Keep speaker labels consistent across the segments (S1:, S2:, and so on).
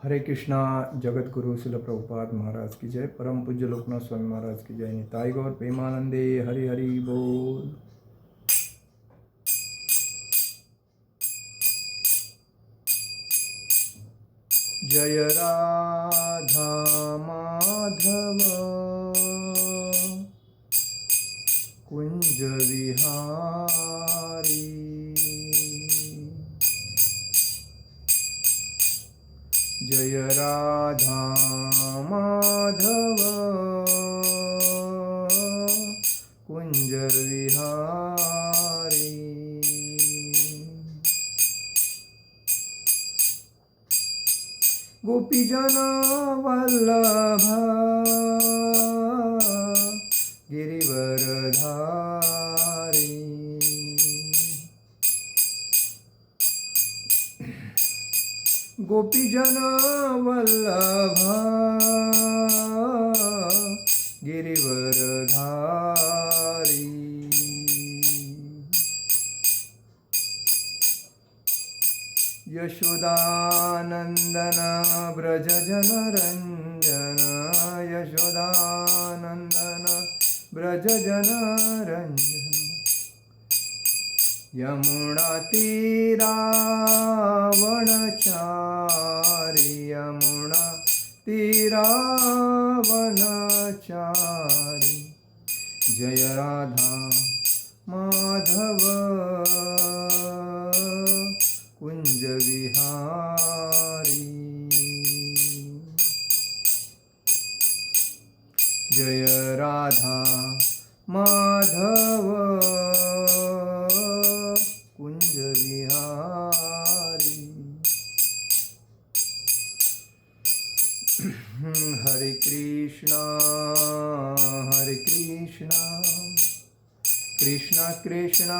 S1: हरे कृष्णा। जगत गुरु शिल प्रभुपाद महाराज की जय। परम पूज्य लोकनाथ स्वामी महाराज की जय। निताई गौर प्रेमानंदे हरि हरि बोल। जय राधा माधव कुंज विहारी। जय राधा माधव कुंज विहारी। गोपीजन वल्लभ गिरिवरधारी। गोपीजन वल्लभ गिरिवरधारी। यशोदानंदन व्रज जनरंजन। यशोदानंदन व्रज जनरंजन। यमुना तीरावनचारी। यमुना तीरावनचारी। जय राधा माधव कुंज विहारी। जय राधा माधव कुंज विहारी। हरे कृष्णा कृष्णा कृष्णा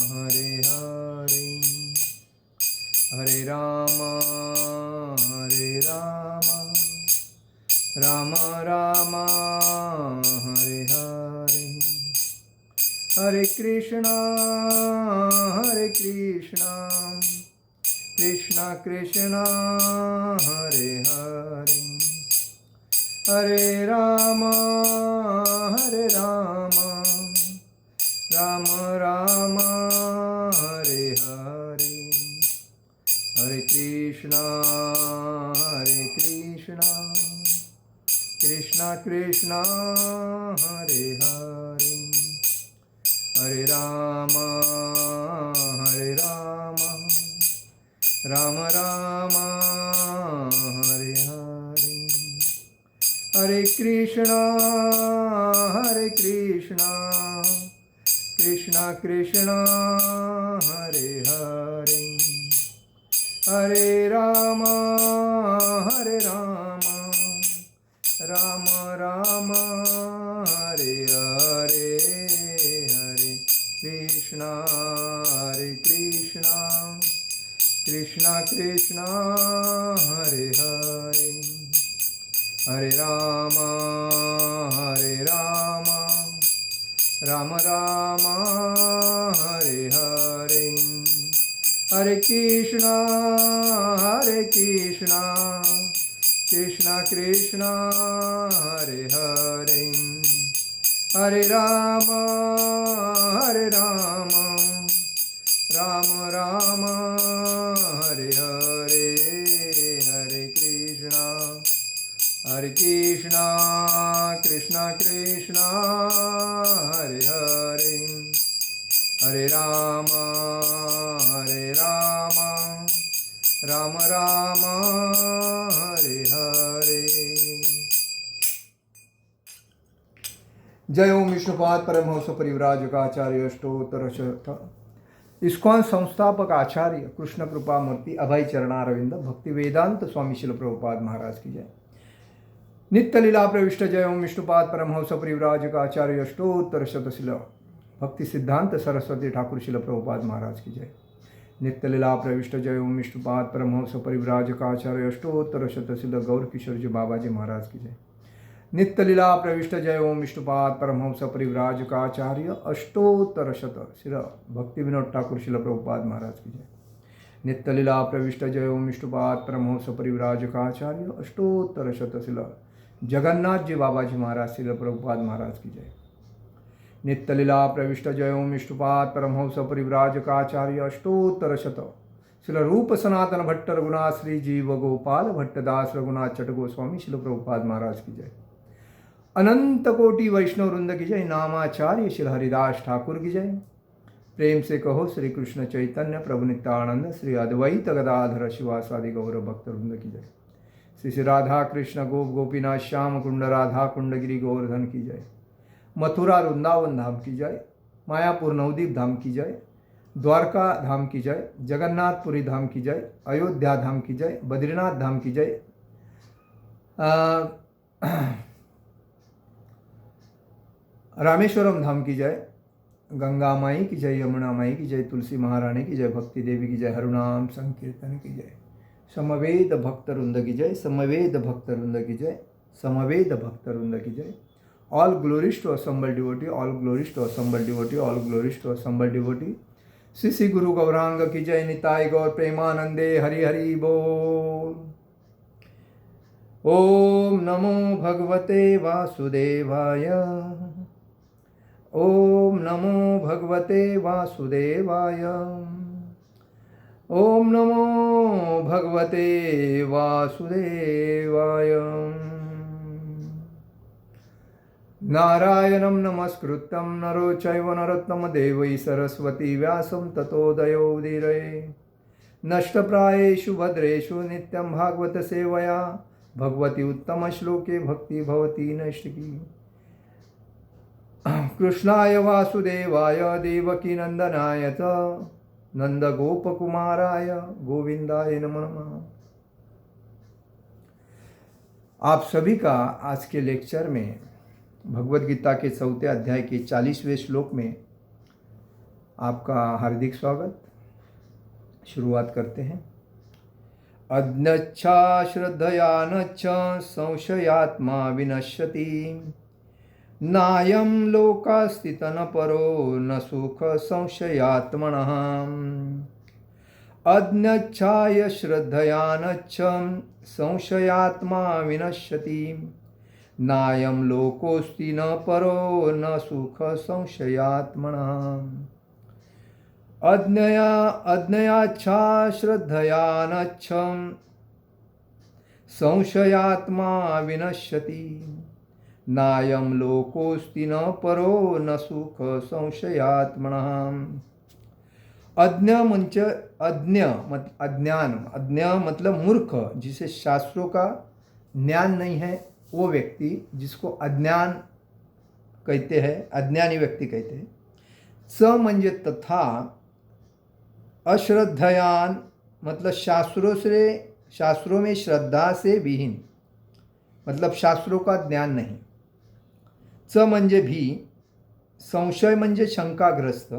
S1: हरे हरे। हरे राम राम राम हरे हरे। हरे कृष्णा कृष्णा कृष्णा हरे हरे। हरे राम राम राम हरे हरे। हरे कृष्णा कृष्णा कृष्णा हरे हरे। हरे राम राम राम हरे हरे। हरे कृष्णा कृष्णा कृष्णा हरे हरे। हरे राम राम राम हरे हरे। हरे कृष्णा कृष्णा कृष्णा हरे हरे। हरे राम राम राम हरे हरे। हरे कृष्णा कृष्णा कृष्णा हरे हरे। हरे राम राम राम हरे हरे। हरे कृष्णा कृष्णा कृष्णा हरे हरे। हरे राम राम राम हरे हरे। जय ओम विष्णुपाद परमहंस परिव्राजकाचार्य अष्टोत्तर शत इस्कॉन संस्थापक आचार्य कृष्ण कृपा मूर्ति अभय चरणारविंद भक्ति वेदांत स्वामी शिल प्रभुपाद महाराज की जय। नित्य लीला प्रविष्ट जय ओम विष्णुपाद परमहंस परिव्राजकाचार्य अष्टोत्तर शतशिल भक्ति सिद्धांत सरस्वती ठाकुर शिल प्रभुपाद महाराज की जय। नित्य लीला प्रविष्ट जय ओम विष्णुपाद परमहंस परिव्राजकाचार्य अष्टोत्तर शतशिल गौर किशोर जी बाबाजी महाराज की जय। नित्य लीला प्रविष्ट जय ओम विष्णुपाद परमहंस परिव्राजकाचार्य अष्टोत्तर शत शिल भक्ति विनोद ठाकुर शिल प्रभुपाद महाराज की जय। नित्यलीला प्रविष्ट जय ओम विष्णुपाद परमहंस परिव्राजकाचार्य अष्टोत्तर शतशिला जगन्नाथ जी बाबा जी महाराज श्रील प्रभुपाद महाराज की जय। नित्यलीला प्रविष्ट जय ओम विष्णुपाद परमहंस परिव्राजकाचार्य अष्टोत्तर शत शिल रूप सनातन भट्ट रघुनाथ श्री जीव गोपाल भट्टदास रघुनाथ चट गोस्वामी शिल प्रभुपाद महाराज की जय। अनंत कोटि वैष्णव वृंद की जय। नामाचार्य श्री हरिदास ठाकुर की जय। प्रेम से कहो श्री कृष्ण चैतन्य प्रभु नित्यानंद श्री अद्वैत गदाधर शिवासादि गौर भक्त वृंद की जय। श्री श्री राधा कृष्ण गोप गोपीनाथ श्याम कुंड राधा कुंडगिरी गोवर्धन की जय। मथुरा वृंदावन धाम की जय। मायापुर नवदीप धाम की जय। द्वारका धाम की जय। जगन्नाथपुरी धाम की जय। अयोध्या धाम की जय। बद्रीनाथ धाम की जय। रामेश्वरम धाम की जय। गंगा माई की जय। यमुना माई की जय। तुलसी महारानी की जय। भक्ति देवी की जय। हरुनाम संकीर्तन की जय। समवेद भक्त वृंद की जय। समवेद भक्त वृंद की जय। समवेद भक्त वृंद की जय। All glories to assembled devotee, all glories to assembled devotee, all glories to assembled devotee। Shri Shri Guru Gauranga की जय। निताय गौर प्रेमानंदे हरि हरि बोल। ओम नमो भगवते वासुदेवाय। ओम नमो भगवते वासुदेवाय। ओम नमो भगवते वासुदेवाय। नारायणं नमस्कृतं नरो चैव नरोत्तमं देवैः सरस्वती व्यासं ततो दयोदीरये। नष्टप्रायेषु भद्रेषु नित्यं भागवत सेवया भगवती उत्तमश्लोके भक्ति भवती नैष्टिकी। कृष्णाय वासुदेवाय देवकी नंदनाय च नंदगोपकुमाराय गोविंदाय नमो नमः। आप सभी का आज के लेक्चर में भगवद गीता के 4वें अध्याय के 40वें श्लोक में आपका हार्दिक स्वागत। शुरुआत करते हैं। अज्ञच्छा श्रद्धया नच्च संशयात्मा विनश्यति नायं लोकास्तितन परो न सुख संशयात्मनः। अज्ञच्छाय श्रद्धया नच्च संशयात्मा विनश्यति नायं लोकोस्ति न परो न सुख संशयात्मनः। अज्ञयाच्छा श्रद्धया नच्च संशयात्मा विनश्यति नायं लोकोस्ति न परो न सुख संशयात्मनः। अज्ञान मतलब मूर्ख, जिसे शास्त्रों का ज्ञान नहीं है, वो व्यक्ति जिसको अज्ञान कहते हैं, अज्ञानी व्यक्ति कहते हैं। स म्हणजे तथा, अश्रद्धयान मतलब शास्त्रों में श्रद्धा से विहीन, मतलब शास्त्रों का ज्ञान नहीं। च म्हणजे भी, संशय म्हणजे शंकाग्रस्त,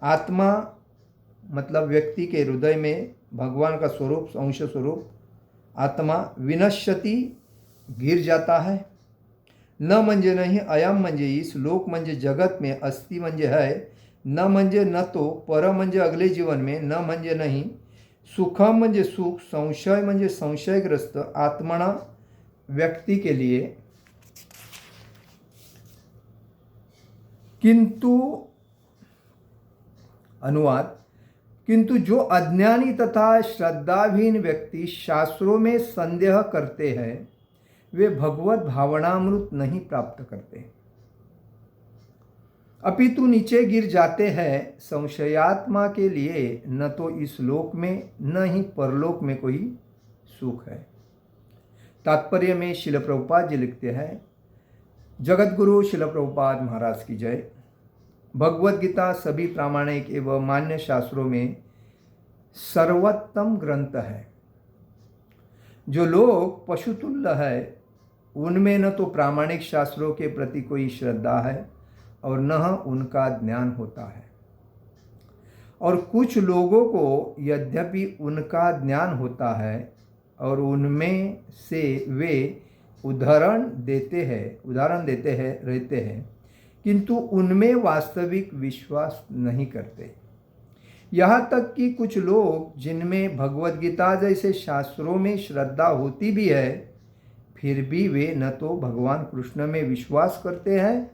S1: आत्मा मतलब व्यक्ति के हृदय में भगवान का स्वरूप, अंश स्वरूप आत्मा, विनश्यति गिर जाता है। न म्हणजे नहीं, अयम म्हणजे इस, लोक म्हणजे जगत में, अस्ति म्हणजे है, न म्हणजे न तो, पर म्हणजे अगले जीवन में, न म्हणजे नहीं, सुखम म्हणजे सुख, संशय म्हणजे संशयग्रस्त आत्मना व्यक्ति के लिए। किंतु अनुवाद, किंतु जो अज्ञानी तथा श्रद्धाहीन व्यक्ति शास्त्रों में संदेह करते हैं वे भगवत भावनामृत नहीं प्राप्त करते, अपितु नीचे गिर जाते हैं। संशयात्मा के लिए न तो इस लोक में न ही परलोक में कोई सुख है। तात्पर्य में शिल प्रभुपाद जी लिखते हैं, जगत गुरु शिल प्रभुपाद महाराज की जय। भगवद गीता सभी प्रामाणिक एवं मान्य शास्त्रों में सर्वोत्तम ग्रंथ है। जो लोग पशुतुल्य है उनमें न तो प्रामाणिक शास्त्रों के प्रति कोई श्रद्धा है और न उनका ज्ञान होता है, और कुछ लोगों को यद्यपि उनका ज्ञान होता है और उनमें से वे उदाहरण देते हैं रहते हैं, किंतु उनमें वास्तविक विश्वास नहीं करते। यहाँ तक कि कुछ लोग जिनमें भगवत गीता जैसे शास्त्रों में श्रद्धा होती भी है, फिर भी वे न तो भगवान कृष्ण में विश्वास करते हैं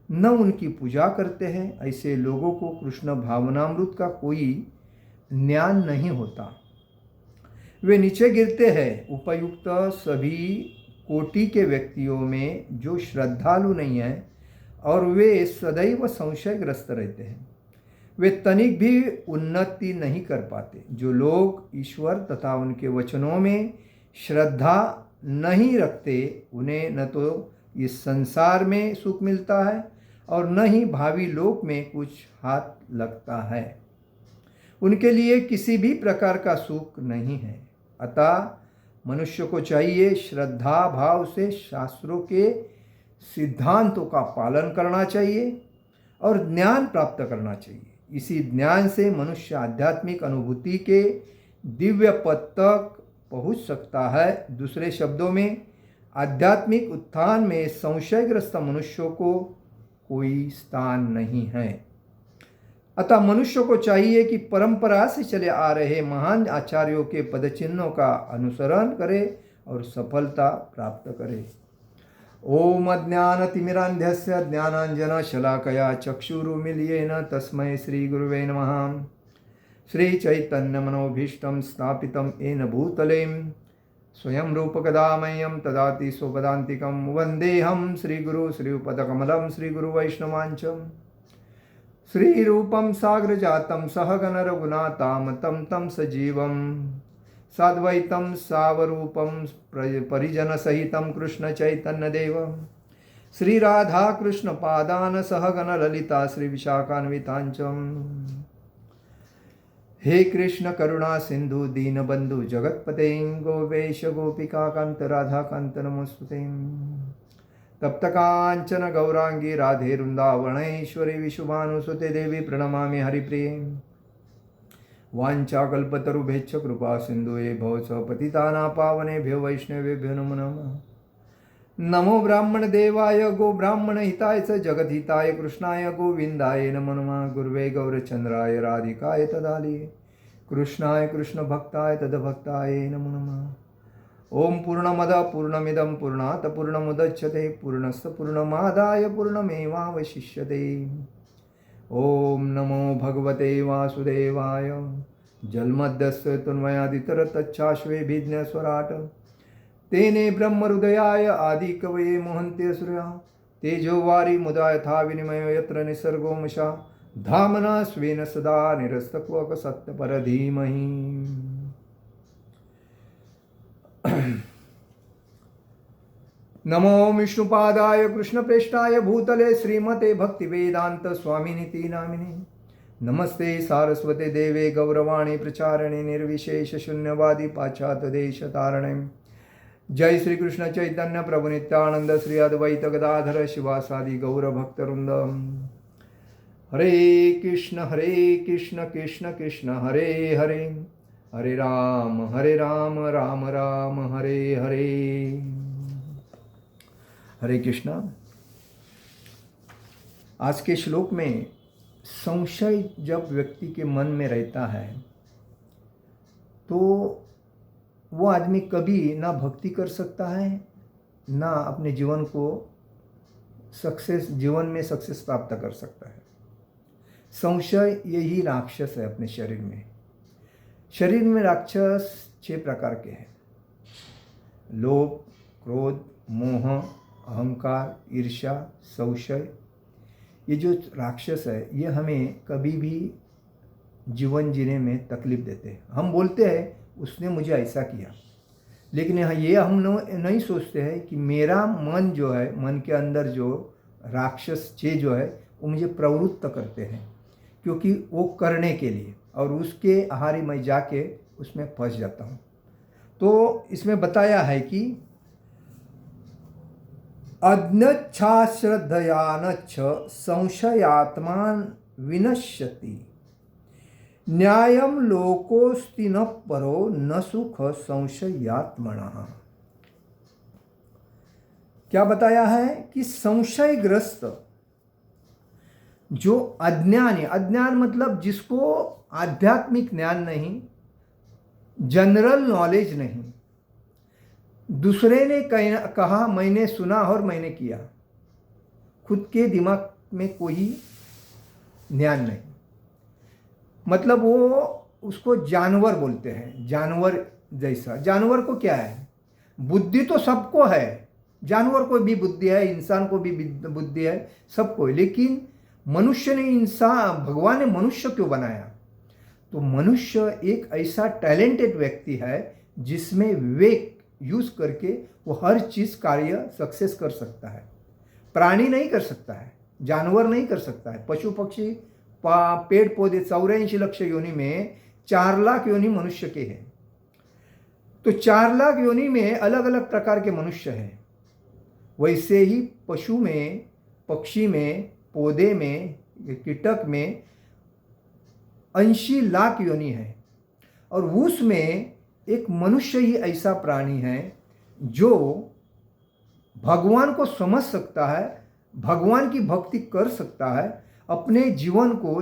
S1: न उनकी पूजा करते हैं। ऐसे लोगों को कृष्ण भावनामृत का कोई ज्ञान नहीं होता, वे नीचे गिरते हैं। उपयुक्त सभी कोटि के व्यक्तियों में जो श्रद्धालु नहीं है और वे सदैव संशयग्रस्त रहते हैं, वे तनिक भी उन्नति नहीं कर पाते। जो लोग ईश्वर तथा उनके वचनों में श्रद्धा नहीं रखते, उन्हें न तो इस संसार में सुख मिलता है और न ही भावी लोक में कुछ हाथ लगता है। उनके लिए किसी भी प्रकार का सुख नहीं है। अतः मनुष्य को चाहिए श्रद्धा भाव से शास्त्रों के सिद्धांतों का पालन करना चाहिए और ज्ञान प्राप्त करना चाहिए। इसी ज्ञान से मनुष्य आध्यात्मिक अनुभूति के दिव्य पद तक पहुँच सकता है। दूसरे शब्दों में, आध्यात्मिक उत्थान में संशयग्रस्त मनुष्यों को कोई स्थान नहीं है। अतः मनुष्य को चाहिए कि परंपरा से चले आ रहे महान आचार्यों के पदचिन्हों का अनुसरण करे और सफलता प्राप्त करे। ओम अज्ञानतिमिरान्धस्य ज्ञानाञ्जनशलाकया चक्षुरुन्मीलितेन तस्मै श्रीगुरुवे नमः। श्रीचैतन्यमनोभीष्टं स्थापितं येन भूतले स्वयं रूपकदा मह्यं ददाति स्वपदान्तिकं। वन्देऽहं श्रीगुरु श्रीयुतपदकमलं श्रीगुरुवैष्णवांच श्रीरूपं साग्रजातं सहगण रघुनाथामतं तं सजीवं साद्वैतं सावरूपं परिजनसहितं कृष्णचैतन्यदेवं श्रीराधाकृष्णपादान् सहगण ललिता श्रीविशाखान्वितांचम्। हे कृष्ण करुणा सिंधु दीनबंधु जगतपते गोपेश गोपिका कांत राधा कांत नमोस्तुते। तप्त कांचन गौरांगी राधे वृंदावनेश्वरी विशुभानुसुते देवी प्रणमामि हरिप्रिये। वाञ्छाकल्पतरुभ्यश्च कृपा सिन्धुवे भवतः पतितानां पावनेभ्यो वैष्णवेभ्यो नमो नमः। नमो ब्राह्मण देवाय गो ब्राह्मण हिताय च जगद्हिताय कृष्णाय गोविंदाय नमो नमः। गुरुवे गौरचंद्राय राधिकाय तदालये कृष्णाय कृष्ण भक्ताय तदभक्ताय नमो नमः। ओम पूर्णमद पूर्णमिदं पूर्णात् पूर्णमुदच्यते पूर्णस्य पूर्णमादाय पूर्णमेवावशिष्यते। ओम नमो भगवते वासुदेवाय। जन्मद्यस्य तन्मयादितरतच्छाश्वेभिज्ञस्वराट् तेने ब्रह्महृदयाय आदिकवये मोहन्ते सूर्या। तेजो वारी मुदा यथा विनिमयो यत्र निसर्गो मशा धामना स्वेन सदा निरस्तक्वक सत्य धीमहि। नमो विष्णुपादाय कृष्णप्रेष्ठाय भूतले श्रीमते भक्तिवेदांत स्वामिनिति नामिने। नमस्ते सारस्वते देवे गौरवाणी प्रचारिणे निर्विशेष शून्यवादी पाश्चात्य देश तारणे। जय श्री कृष्ण चैतन्य प्रभु नित्यानंद श्री अद्वैत गदाधर शिवासादि गौर भक्तवृंद। हरे कृष्ण कृष्ण कृष्ण हरे हरे, हरे राम राम राम हरे हरे। हरे कृष्णा। आज के श्लोक में संशय जब व्यक्ति के मन में रहता है तो वो आदमी कभी ना भक्ति कर सकता है ना अपने जीवन में सक्सेस प्राप्त कर सकता है। संशय यही राक्षस है अपने शरीर में। शरीर में राक्षस 6 प्रकार के हैं। लोभ, क्रोध, मोह, अहंकार, ईर्ष्या, संशय। ये जो राक्षस है ये हमें कभी भी जीवन जीने में तकलीफ देते हैं। हम बोलते हैं उसने मुझे ऐसा किया, लेकिन ये हम नहीं सोचते हैं कि मेरा मन जो है, मन के अंदर जो राक्षस 6 जो है वो मुझे प्रवृत्त करते हैं, क्योंकि वो करने के लिए, और उसके आहारी मैं जाके उसमें फंस जाता हूँ। तो इसमें बताया है कि अज्ञच्छाश्रद्धयानच्छ संशयात्मान विनश्यति न्यायम लोकोस्ति न परो न सुख संशयात्मनः। क्या बताया है कि संशयग्रस्त जो अज्ञान है, अज्ञान मतलब जिसको आध्यात्मिक ज्ञान नहीं, जनरल नॉलेज नहीं, दूसरे ने कहा मैंने सुना और मैंने किया, खुद के दिमाग में कोई ज्ञान नहीं, मतलब वो उसको जानवर बोलते हैं, जानवर जैसा। जानवर को क्या है, बुद्धि तो सबको है, जानवर को भी बुद्धि है, इंसान को भी बुद्धि है, सबको है, लेकिन मनुष्य ने भगवान ने मनुष्य क्यों बनाया? तो मनुष्य एक ऐसा टैलेंटेड व्यक्ति है जिसमें विवेक यूज करके वो हर चीज कार्य सक्सेस कर सकता है। प्राणी नहीं कर सकता है, जानवर नहीं कर सकता है, पशु पक्षी पेड़ पौधे 84 लक्ष योनि में 4 लाख योनि मनुष्य के हैं। तो 4 लाख योनि में अलग अलग प्रकार के मनुष्य हैं। वैसे ही पशु में, पक्षी में, पौधे में, कीटक में 80 लाख योनि है, और उसमें एक मनुष्य ही ऐसा प्राणी है जो भगवान को समझ सकता है, भगवान की भक्ति कर सकता है, अपने जीवन को,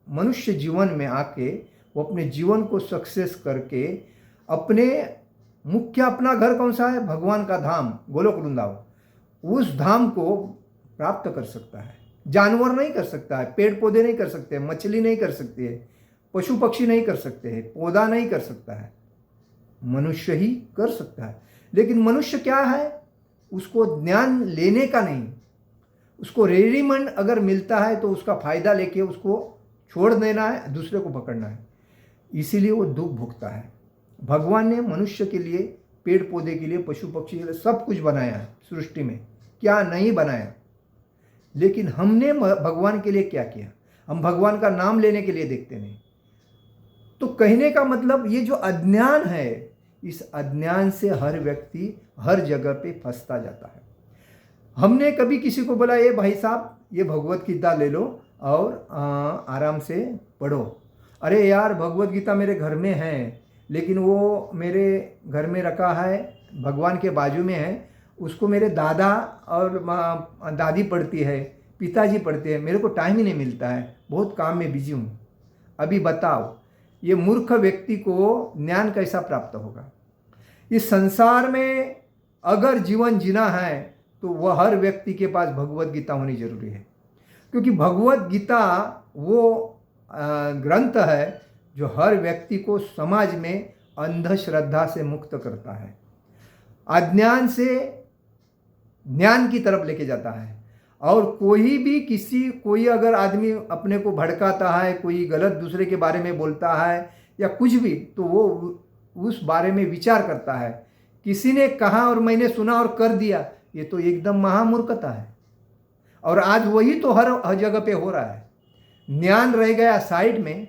S1: मनुष्य जीवन में आके वो अपने जीवन को सक्सेस करके अपने मुख्य, अपना घर कौन सा है? भगवान का धाम गोलोक वृंदावन, उस धाम को प्राप्त कर सकता है। जानवर नहीं कर सकता है, पेड़ पौधे नहीं कर सकते, मछली नहीं कर सकती है, पशु पक्षी नहीं कर सकते हैं, पौधा नहीं कर सकता है, मनुष्य ही कर सकता है। लेकिन मनुष्य क्या है, उसको ज्ञान लेने का नहीं, उसको रेडीमेड अगर मिलता है तो उसका फायदा लेके उसको छोड़ देना है, दूसरे को पकड़ना है, इसीलिए वो दुख भुगता है। भगवान ने मनुष्य के लिए, पेड़ पौधे के लिए, पशु पक्षी के लिए सब कुछ बनाया है सृष्टि में, क्या नहीं बनाया? लेकिन हमने भगवान के लिए क्या किया? हम भगवान का नाम लेने के लिए देखते नहीं। तो कहने का मतलब ये जो अज्ञान है, इस अज्ञान से हर व्यक्ति हर जगह पे फंसता जाता है। हमने कभी किसी को बोला, ये भाई साहब ये भगवत गीता ले लो और आराम से पढ़ो। अरे यार, भगवत गीता मेरे घर में है, लेकिन वो मेरे घर में रखा है, भगवान के बाजू में है, उसको मेरे दादा और दादी पढ़ती है, पिताजी पढ़ते हैं, मेरे को टाइम ही नहीं मिलता है, बहुत काम में बिजी हूँ। अभी बताओ, ये मूर्ख व्यक्ति को ज्ञान कैसा प्राप्त होगा? इस संसार में अगर जीवन जीना है तो वह हर व्यक्ति के पास भगवत गीता होनी जरूरी है, क्योंकि भगवत गीता वो ग्रंथ है जो हर व्यक्ति को समाज में अंधश्रद्धा से मुक्त करता है, अज्ञान से ज्ञान की तरफ लेके जाता है। और कोई अगर आदमी अपने को भड़काता है, कोई गलत दूसरे के बारे में बोलता है या कुछ भी, तो वो उस बारे में विचार करता है, किसी ने कहा और मैंने सुना और कर दिया, ये तो एकदम महामूर्खता है। और आज वही तो हर जगह पे हो रहा है। ज्ञान रह गया साइड में,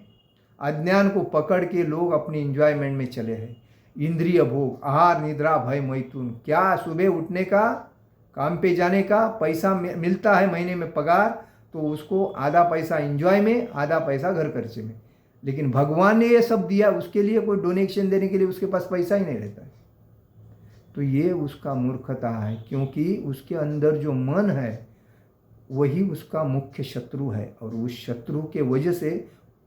S1: अज्ञान को पकड़ के लोग अपनी इंजॉयमेंट में चले हैं। इंद्रिय भोग, आहार निद्रा भय मैथुन, क्या सुबह उठने का, काम पे जाने का, पैसा मिलता है महीने में पगार, तो उसको आधा पैसा एंजॉय में, आधा पैसा घर खर्चे में। लेकिन भगवान ने ये सब दिया, उसके लिए कोई डोनेशन देने के लिए उसके पास पैसा ही नहीं रहता है। तो ये उसका मूर्खता है, क्योंकि उसके अंदर जो मन है वही उसका मुख्य शत्रु है, और उस शत्रु के वजह से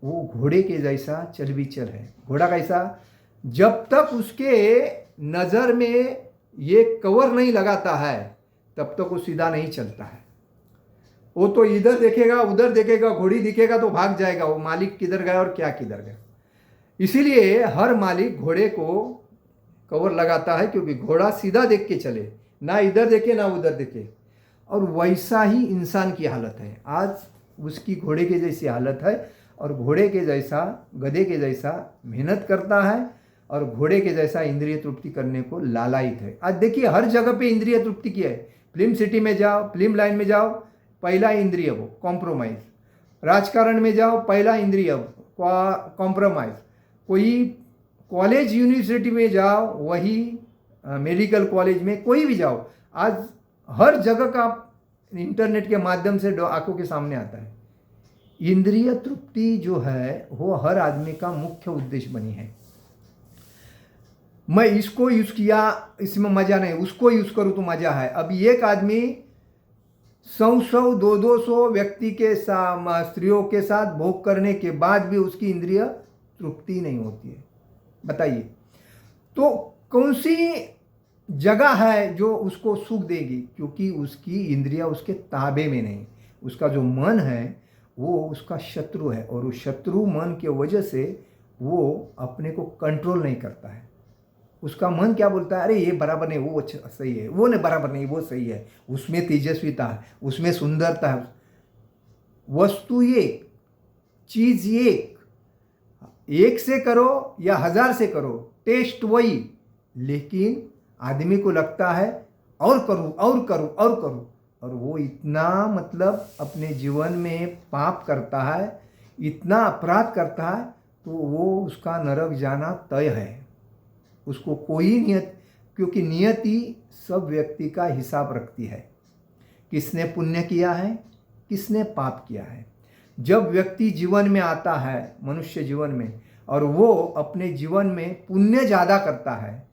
S1: वो घोड़े के जैसा चल विचल है। घोड़ा कैसा? जब तक उसके नज़र में ये कवर नहीं लगाता है तब तक वो सीधा नहीं चलता है। वो तो इधर देखेगा, उधर देखेगा, घोड़ी दिखेगा तो भाग जाएगा, वो मालिक किधर गया और क्या किधर गया। इसीलिए हर मालिक घोड़े को कवर लगाता है, क्योंकि घोड़ा सीधा देख के चले, ना इधर देखे ना उधर देखे। और वैसा ही इंसान की हालत है आज, उसकी घोड़े के जैसी हालत है, और घोड़े के जैसा, गधे के जैसा मेहनत करता है, और घोड़े के जैसा इंद्रिय तृप्ति करने को लालायित है। आज देखिए हर जगह पे इंद्रिय तृप्ति की है। फिल्म सिटी में जाओ, फिल्म लाइन में जाओ, पहला इंद्रिय वो कॉम्प्रोमाइज। राजकारण में जाओ, पहला इंद्रिय कॉम्प्रोमाइज। कोई कॉलेज यूनिवर्सिटी में जाओ, वही मेडिकल कॉलेज में, कोई भी जाओ, आज हर जगह का इंटरनेट के माध्यम से आंखों के सामने आता है। इंद्रिय तृप्ति जो है वो हर आदमी का मुख्य उद्देश्य बनी है। मैं इसको यूज किया, इसमें मजा नहीं, उसको यूज करूं तो मजा है। अब एक आदमी 100 200 व्यक्ति के स्त्रियों के साथ भोग करने के बाद भी उसकी इंद्रिय तृप्ति नहीं होती है। बताइए, तो कौन सी जगह है जो उसको सुख देगी? क्योंकि उसकी इंद्रिया उसके ताबे में नहीं। उसका जो मन है वो उसका शत्रु है, और उस शत्रु मन के वजह से वो अपने को कंट्रोल नहीं करता है। उसका मन क्या बोलता है? अरे ये बराबर नहीं, वो सही है, वो नहीं बराबर नहीं, वो सही है, उसमें तेजस्विता है, उसमें सुंदरता है। वस्तु एक, चीज एक से करो या 1000 से करो, टेस्ट वही, लेकिन आदमी को लगता है और करूं और करूं और करूं, और वो इतना मतलब अपने जीवन में पाप करता है, इतना अपराध करता है, तो वो उसका नरक जाना तय है। उसको कोई नियत, क्योंकि नियति सब व्यक्ति का हिसाब रखती है, किसने पुण्य किया है, किसने पाप किया है। जब व्यक्ति जीवन में आता है, मनुष्य जीवन में, और वो अपने जीवन में पुण्य ज़्यादा करता है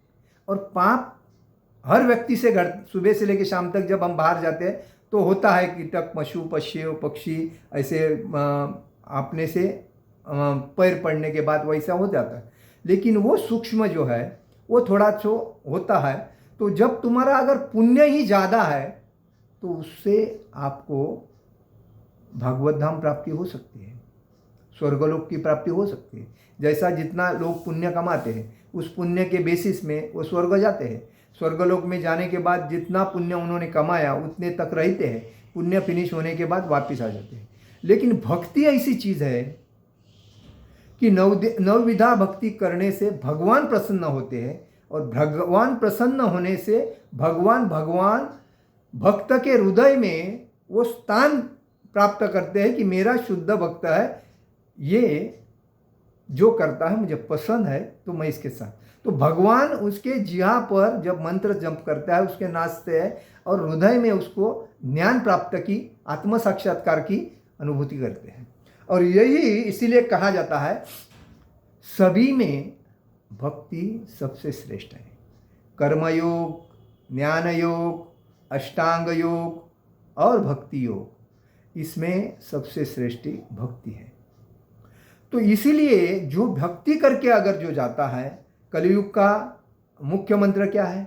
S1: और पाप हर व्यक्ति से सुबह से लेकर शाम तक जब हम बाहर जाते हैं तो होता है कीटक, पशु पक्षी ऐसे अपने से पैर पड़ने के बाद वैसा हो जाता है। लेकिन वो सूक्ष्म जो है वो थोड़ा सो होता है। तो जब तुम्हारा अगर पुण्य ही ज़्यादा है तो उससे आपको भागवत धाम प्राप्ति हो सकती है, स्वर्गलोक की प्राप्ति हो सकती है। जैसा जितना लोग पुण्य कमाते हैं उस पुण्य के बेसिस में वो स्वर्ग जाते हैं। स्वर्गलोक में जाने के बाद जितना पुण्य उन्होंने कमाया उतने तक रहते हैं, पुण्य फिनिश होने के बाद वापस आ जाते हैं। लेकिन भक्ति ऐसी चीज़ है कि नवविधा भक्ति करने से भगवान प्रसन्न होते हैं, और भगवान प्रसन्न होने से भगवान भक्त के हृदय में वो स्थान प्राप्त करते हैं कि मेरा शुद्ध भक्त है, ये जो करता है मुझे पसंद है, तो मैं इसके साथ। तो भगवान उसके जिहा पर जब मंत्र जप करता है उसके नाचते हैं, और हृदय में उसको ज्ञान प्राप्त की, आत्म साक्षात्कार की अनुभूति करते हैं। और यही इसीलिए कहा जाता है सभी में भक्ति सबसे श्रेष्ठ है। कर्मयोग, ज्ञान योग, अष्टांग योग और भक्ति योग, इसमें सबसे श्रेष्ठ भक्ति है। तो इसीलिए जो भक्ति करके अगर जो जाता है, कलयुग का मुख्य मंत्र क्या है?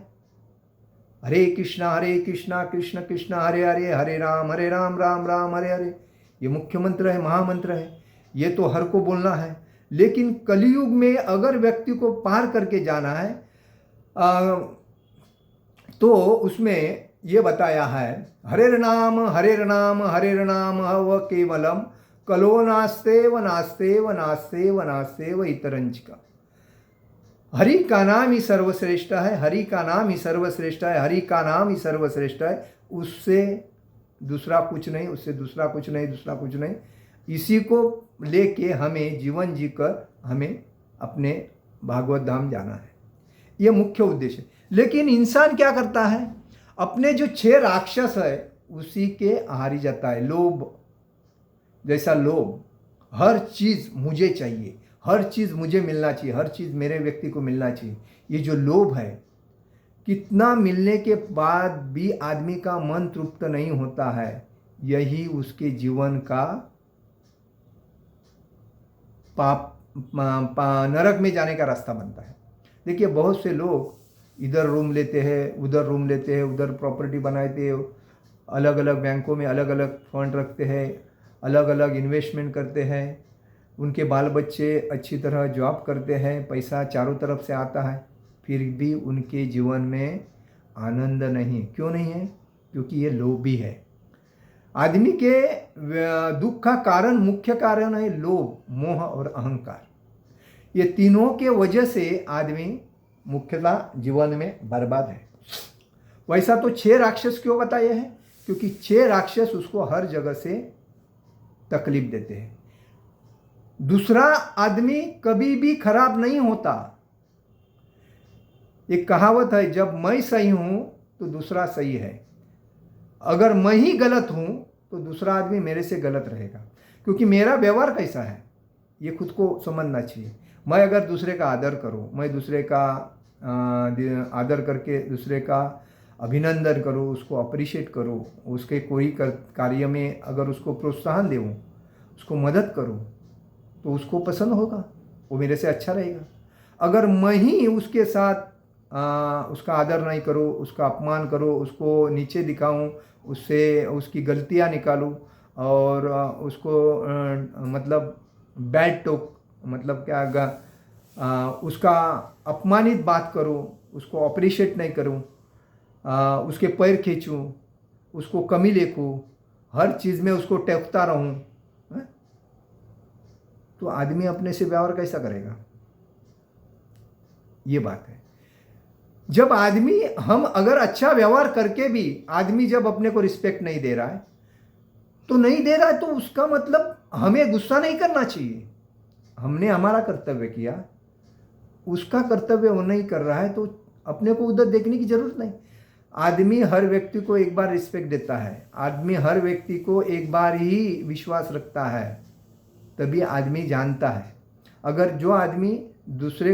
S1: हरे कृष्णा कृष्ण कृष्ण हरे हरे, हरे राम राम राम हरे हरे। ये मुख्य मंत्र है, महामंत्र है, ये तो हर को बोलना है। लेकिन कलयुग में अगर व्यक्ति को पार करके जाना है तो उसमें ये बताया है, हरे नाम हव केवलम, कलो नास्तेव नास्तेव नास्तेव नास्तेव इतरंच का। हरि का नाम ही सर्वश्रेष्ठ है, हरि का नाम ही सर्वश्रेष्ठ है, हरि का नाम ही सर्वश्रेष्ठ है। उससे दूसरा कुछ नहीं, उससे दूसरा कुछ नहीं, दूसरा कुछ नहीं। इसी को लेके हमें जीवन जीकर हमें अपने भागवत धाम जाना है, ये मुख्य उद्देश्य है। लेकिन इंसान क्या करता है? अपने जो 6 राक्षस है उसी के आहारी जाता है। लोभ, जैसा लोभ, हर चीज़ मुझे चाहिए, हर चीज़ मुझे मिलना चाहिए, हर चीज़ मेरे व्यक्ति को मिलना चाहिए, ये जो लोभ है, कितना मिलने के बाद भी आदमी का मन तृप्त नहीं होता है। यही उसके जीवन का नरक में जाने का रास्ता बनता है। देखिए, बहुत से लोग इधर रूम लेते हैं, उधर रूम लेते हैं, उधर प्रॉपर्टी बनाते हैं, अलग अलग बैंकों में अलग अलग फंड रखते हैं, अलग अलग इन्वेस्टमेंट करते हैं, उनके बाल बच्चे अच्छी तरह जॉब करते हैं, पैसा चारों तरफ से आता है, फिर भी उनके जीवन में आनंद नहीं। क्यों नहीं है? क्योंकि ये लोभी है। आदमी के दुख का कारण, मुख्य कारण है लोभ, मोह और अहंकार। ये तीनों के वजह से आदमी मुख्यतः जीवन में बर्बाद है। वैसा तो 6 राक्षस क्यों बताए हैं? क्योंकि 6 राक्षस उसको हर जगह से तकलीफ देते हैं। दूसरा आदमी कभी भी खराब नहीं होता। एक कहावत है, जब मैं सही हूं तो दूसरा सही है, अगर मैं ही गलत हूं तो दूसरा आदमी मेरे से गलत रहेगा। क्योंकि मेरा व्यवहार कैसा है ये खुद को समझना चाहिए। मैं अगर दूसरे का आदर करूं, मैं दूसरे का आदर करके दूसरे का अभिनंदन करो, उसको अप्रिशिएट करो, उसके कोई कार्य में अगर उसको प्रोत्साहन दूँ, उसको मदद करूँ, तो उसको पसंद होगा, वो मेरे से अच्छा रहेगा। अगर मैं ही उसके साथ उसका आदर नहीं करूँ, उसका अपमान करूँ, उसको नीचे दिखाऊँ, उससे उसकी गलतियाँ निकालूँ और उसको मतलब बैड टॉक, मतलब क्या उसका अपमानित बात करूँ, उसको अप्रिशिएट नहीं करूँ, उसके पैर खींचूँ, उसको कमी लिखूँ, हर चीज़ में उसको टोकता रहूँ, हैं? तो आदमी अपने से व्यवहार कैसा करेगा? ये बात है। जब आदमी, हम अगर अच्छा व्यवहार करके भी आदमी जब अपने को रिस्पेक्ट नहीं दे रहा है, तो नहीं दे रहा है, तो उसका मतलब हमें गुस्सा नहीं करना चाहिए। हमने हमारा कर्तव्य किया, उसका कर्तव्य वो नहीं कर रहा है, तो अपने को उधर देखने की जरूरत नहीं। आदमी हर व्यक्ति को एक बार रिस्पेक्ट देता है, आदमी हर व्यक्ति को एक बार ही विश्वास रखता है, तभी आदमी जानता है। अगर जो आदमी दूसरे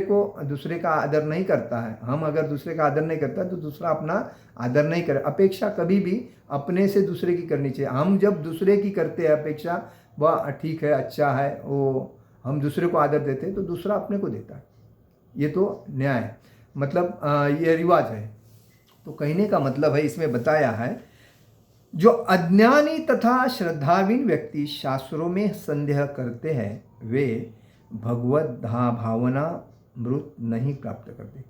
S1: का आदर नहीं करता है, हम अगर दूसरे का आदर नहीं करता तो दूसरा अपना आदर नहीं करे। अपेक्षा कभी भी अपने से दूसरे की करनी चाहिए। हम जब दूसरे की करते हैं अपेक्षा, वह ठीक है, अच्छा है, वो हम दूसरे को आदर देते हैं, तो दूसरा अपने को देता है। ये तो न्याय है, मतलब ये रिवाज है। तो कहने का मतलब है, इसमें बताया है, जो अज्ञानी तथा श्रद्धाहीन व्यक्ति शास्त्रों में संदेह करते हैं, वे भगवत भावना मृत नहीं प्राप्त करते।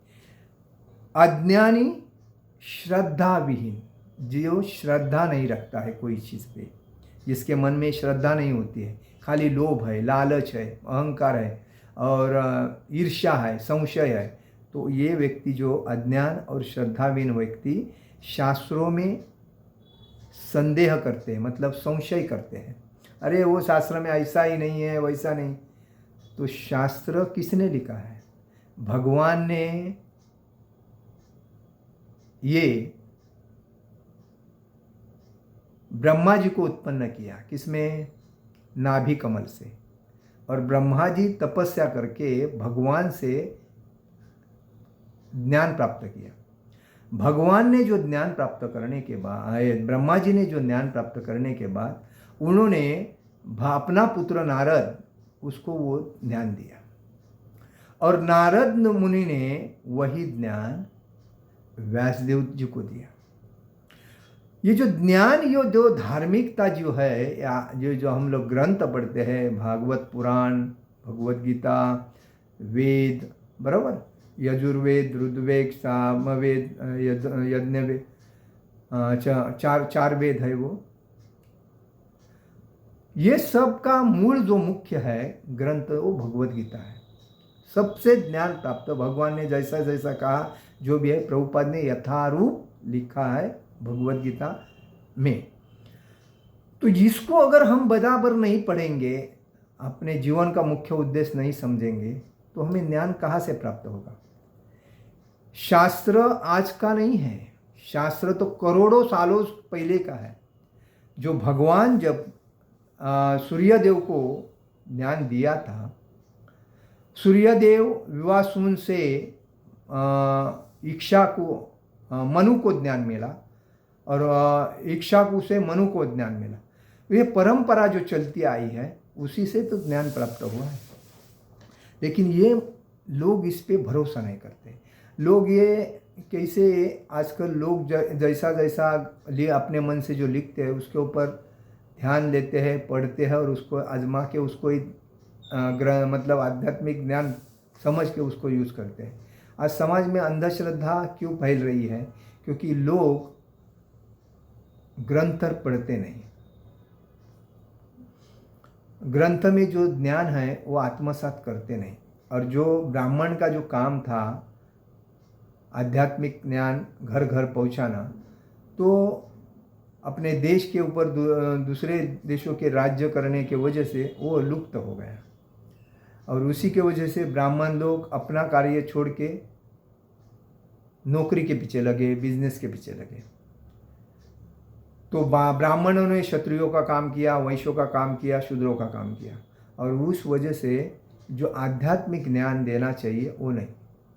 S1: अज्ञानी, श्रद्धा विहीन, जो श्रद्धा नहीं रखता है कोई चीज़ पे, जिसके मन में श्रद्धा नहीं होती है, खाली लोभ है, लालच है, अहंकार है और ईर्ष्या है, संशय है, तो ये व्यक्ति जो अज्ञान और श्रद्धाहीन व्यक्ति शास्त्रों में संदेह करते हैं, मतलब संशय करते हैं। अरे वो शास्त्र में ऐसा ही नहीं है, वैसा नहीं। तो शास्त्र किसने लिखा है? भगवान ने ये ब्रह्मा जी को उत्पन्न किया, किसमें? नाभि कमल से। और ब्रह्मा जी तपस्या करके भगवान से ज्ञान प्राप्त किया। भगवान ने जो ज्ञान प्राप्त करने के बाद, ब्रह्मा जी ने जो ज्ञान प्राप्त करने के बाद, उन्होंने अपना पुत्र नारद, उसको वो ज्ञान दिया, और नारद मुनि ने वही ज्ञान व्यासदेव जी को दिया। ये जो ज्ञान, ये जो धार्मिकता जो है, या जो हम लोग ग्रंथ पढ़ते हैं, भागवत पुराण, भगवत गीता, वेद, बराबर, यजुर्वेद, ऋग्वेद, सामवेद, यज्ञवेद, चार वेद है वो। ये सब का मूल जो मुख्य है ग्रंथ, वो भगवत गीता है। सबसे ज्ञान प्राप्त भगवान ने जैसा जैसा कहा, जो भी है, प्रभुपाद ने यथारूप लिखा है भगवत गीता में। तो जिसको अगर हम बराबर नहीं पढ़ेंगे, अपने जीवन का मुख्य उद्देश्य नहीं समझेंगे, तो हमें ज्ञान कहाँ से प्राप्त होगा? शास्त्र आज का नहीं है, शास्त्र तो करोड़ों सालों पहले का है। जो भगवान जब सूर्यदेव को ज्ञान दिया था, सूर्यदेव विवासुन से मनु को ज्ञान मिला, और इक्ष्वाकु से मनु को ज्ञान मिला। ये परंपरा जो चलती आई है, उसी से तो ज्ञान प्राप्त हुआ है। लेकिन ये लोग इस पे भरोसा नहीं करते। लोग ये कैसे, आजकल लोग जैसा जैसा अपने मन से जो लिखते हैं, उसके ऊपर ध्यान देते हैं, पढ़ते हैं, और उसको आजमा के उसको ही मतलब आध्यात्मिक ज्ञान समझ के उसको यूज़ करते हैं। आज समाज में अंधश्रद्धा क्यों फैल रही है? क्योंकि लोग ग्रंथ पढ़ते नहीं। ग्रंथ में जो ज्ञान है वो आत्मसात करते नहीं। और जो ब्राह्मण का जो काम था आध्यात्मिक ज्ञान घर घर पहुंचाना, तो अपने देश के ऊपर दूसरे देशों के राज्य करने के वजह से वो लुप्त हो गया। और उसी के वजह से ब्राह्मण लोग अपना कार्य छोड़ के नौकरी के पीछे लगे, बिजनेस के पीछे लगे। तो ब्राह्मणों ने क्षत्रियों का काम किया, वैश्यों का काम किया, शूद्रों का काम किया, और उस वजह से जो आध्यात्मिक ज्ञान देना चाहिए वो नहीं।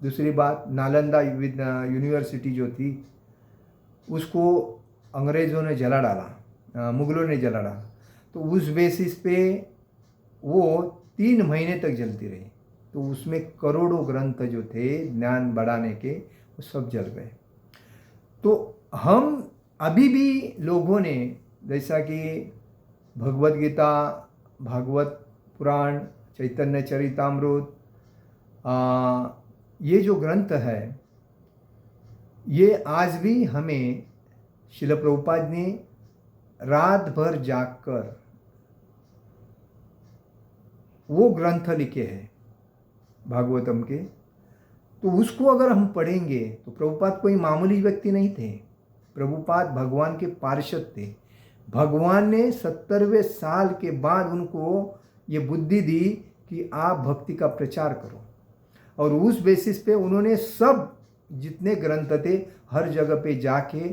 S1: दूसरी बात, नालंदा यूनिवर्सिटी जो थी, उसको अंग्रेज़ों ने जला डाला, मुग़लों ने जला डाला। तो उस बेसिस पे वो 3 महीने तक जलती रही। तो उसमें करोड़ों ग्रंथ जो थे ज्ञान बढ़ाने के, वो सब जल गए। तो हम अभी भी लोगों ने, जैसा कि भगवत गीता, भागवत पुराण, चैतन्य चरितामृत, ये जो ग्रंथ है, ये आज भी हमें शिल प्रभुपाद ने रात भर जागकर वो ग्रंथ लिखे हैं भागवतम के। तो उसको अगर हम पढ़ेंगे तो प्रभुपाद कोई मामूली व्यक्ति नहीं थे। प्रभुपाद भगवान के पार्षद थे। भगवान ने 70वें साल के बाद उनको ये बुद्धि दी कि आप भक्ति का प्रचार करो, और उस बेसिस पे उन्होंने सब जितने ग्रंथ थे हर जगह पे जाके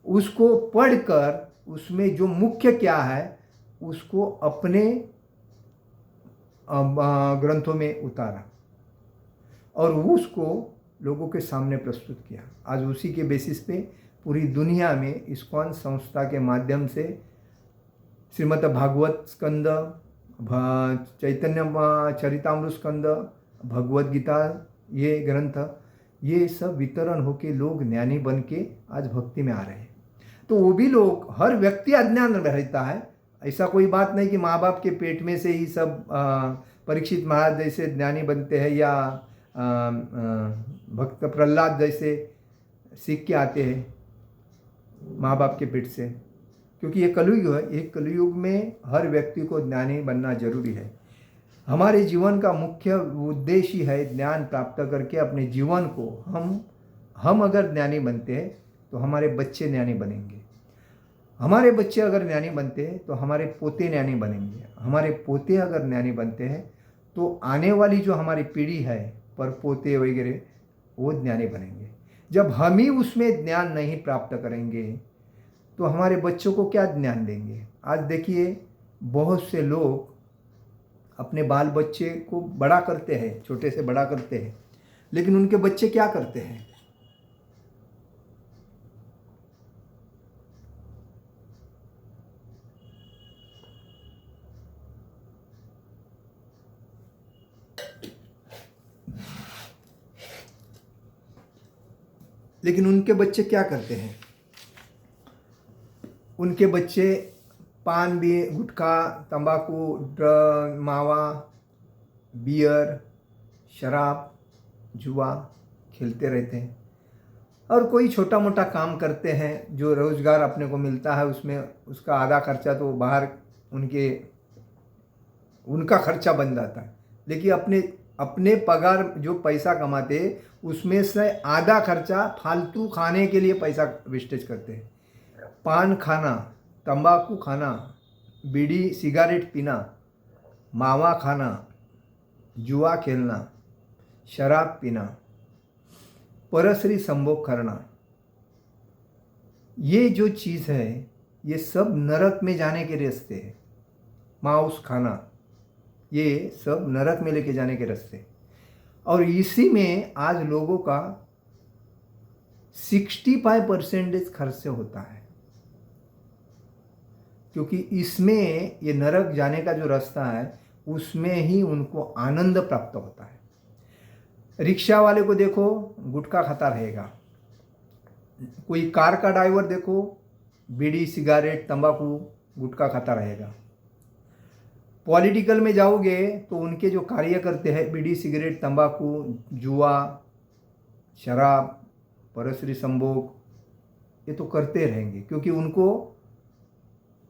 S1: उसको पढ़कर उसमें जो मुख्य क्या है उसको अपने ग्रंथों में उतारा और उसको लोगों के सामने प्रस्तुत किया। आज उसी के बेसिस पे पूरी दुनिया में इस्कॉन संस्था के माध्यम से श्रीमद् भागवत स्कंद, चैतन्य चरितामृत स्कंद, भगवत गीता, ये ग्रंथ, ये सब वितरण होके लोग ज्ञानी बन के आज भक्ति में आ रहे हैं। तो वो भी लोग, हर व्यक्ति अज्ञान में रहता है। ऐसा कोई बात नहीं कि माँ बाप के पेट में से ही सब परीक्षित महाराज जैसे ज्ञानी बनते हैं या भक्त प्रहलाद जैसे सीख के आते हैं माँ बाप के पेट से, क्योंकि ये कलयुग है। एक कलयुग में हर व्यक्ति को ज्ञानी बनना जरूरी है। हमारे जीवन का मुख्य उद्देश्य ही है ज्ञान प्राप्त करके अपने जीवन को हम अगर ज्ञानी बनते हैं तो हमारे बच्चे ज्ञानी बनेंगे। हमारे बच्चे अगर ज्ञानी बनते हैं तो हमारे पोते ज्ञानी बनेंगे। हमारे पोते अगर ज्ञानी बनते हैं तो आने वाली जो हमारी पीढ़ी है, पर पोते वगैरह, वो ज्ञानी बनेंगे। जब हम ही उसमें ज्ञान नहीं प्राप्त करेंगे तो हमारे बच्चों को क्या ज्ञान देंगे। आज देखिए बहुत से लोग अपने बाल बच्चे को बड़ा करते हैं, छोटे से बड़ा करते हैं, लेकिन उनके बच्चे क्या करते हैं? लेकिन उनके बच्चे क्या करते हैं? उनके बच्चे पान भी, गुटखा, तंबाकू, ड्रग, मावा, बियर, शराब, जुआ खेलते रहते हैं। और कोई छोटा मोटा काम करते हैं, जो रोज़गार अपने को मिलता है उसमें उसका आधा खर्चा तो बाहर उनका खर्चा बन जाता है। लेकिन अपने पगार जो पैसा कमाते उसमें से आधा खर्चा फालतू खाने के लिए पैसा वेस्टेज करते हैं। पान खाना, तंबाकू खाना, बीड़ी सिगारेट पीना, मावा खाना, जुआ खेलना, शराब पीना, परस्त्री संभोग करना, ये जो चीज़ है ये सब नरक में जाने के रास्ते हैं। मांस खाना, ये सब नरक में लेके जाने के रास्ते। और इसी में आज लोगों का 65% खर्च होता है, क्योंकि इसमें ये नरक जाने का जो रास्ता है उसमें ही उनको आनंद प्राप्त होता है। रिक्शा वाले को देखो, गुटखा खाता रहेगा। कोई कार का ड्राइवर देखो, बीड़ी सिगारेट तंबाकू गुटखा खाता रहेगा। पॉलिटिकल में जाओगे तो उनके जो कार्य करते हैं, बीड़ी सिगरेट तंबाकू, जुआ, शराब, परस्त्री संभोग, ये तो करते रहेंगे, क्योंकि उनको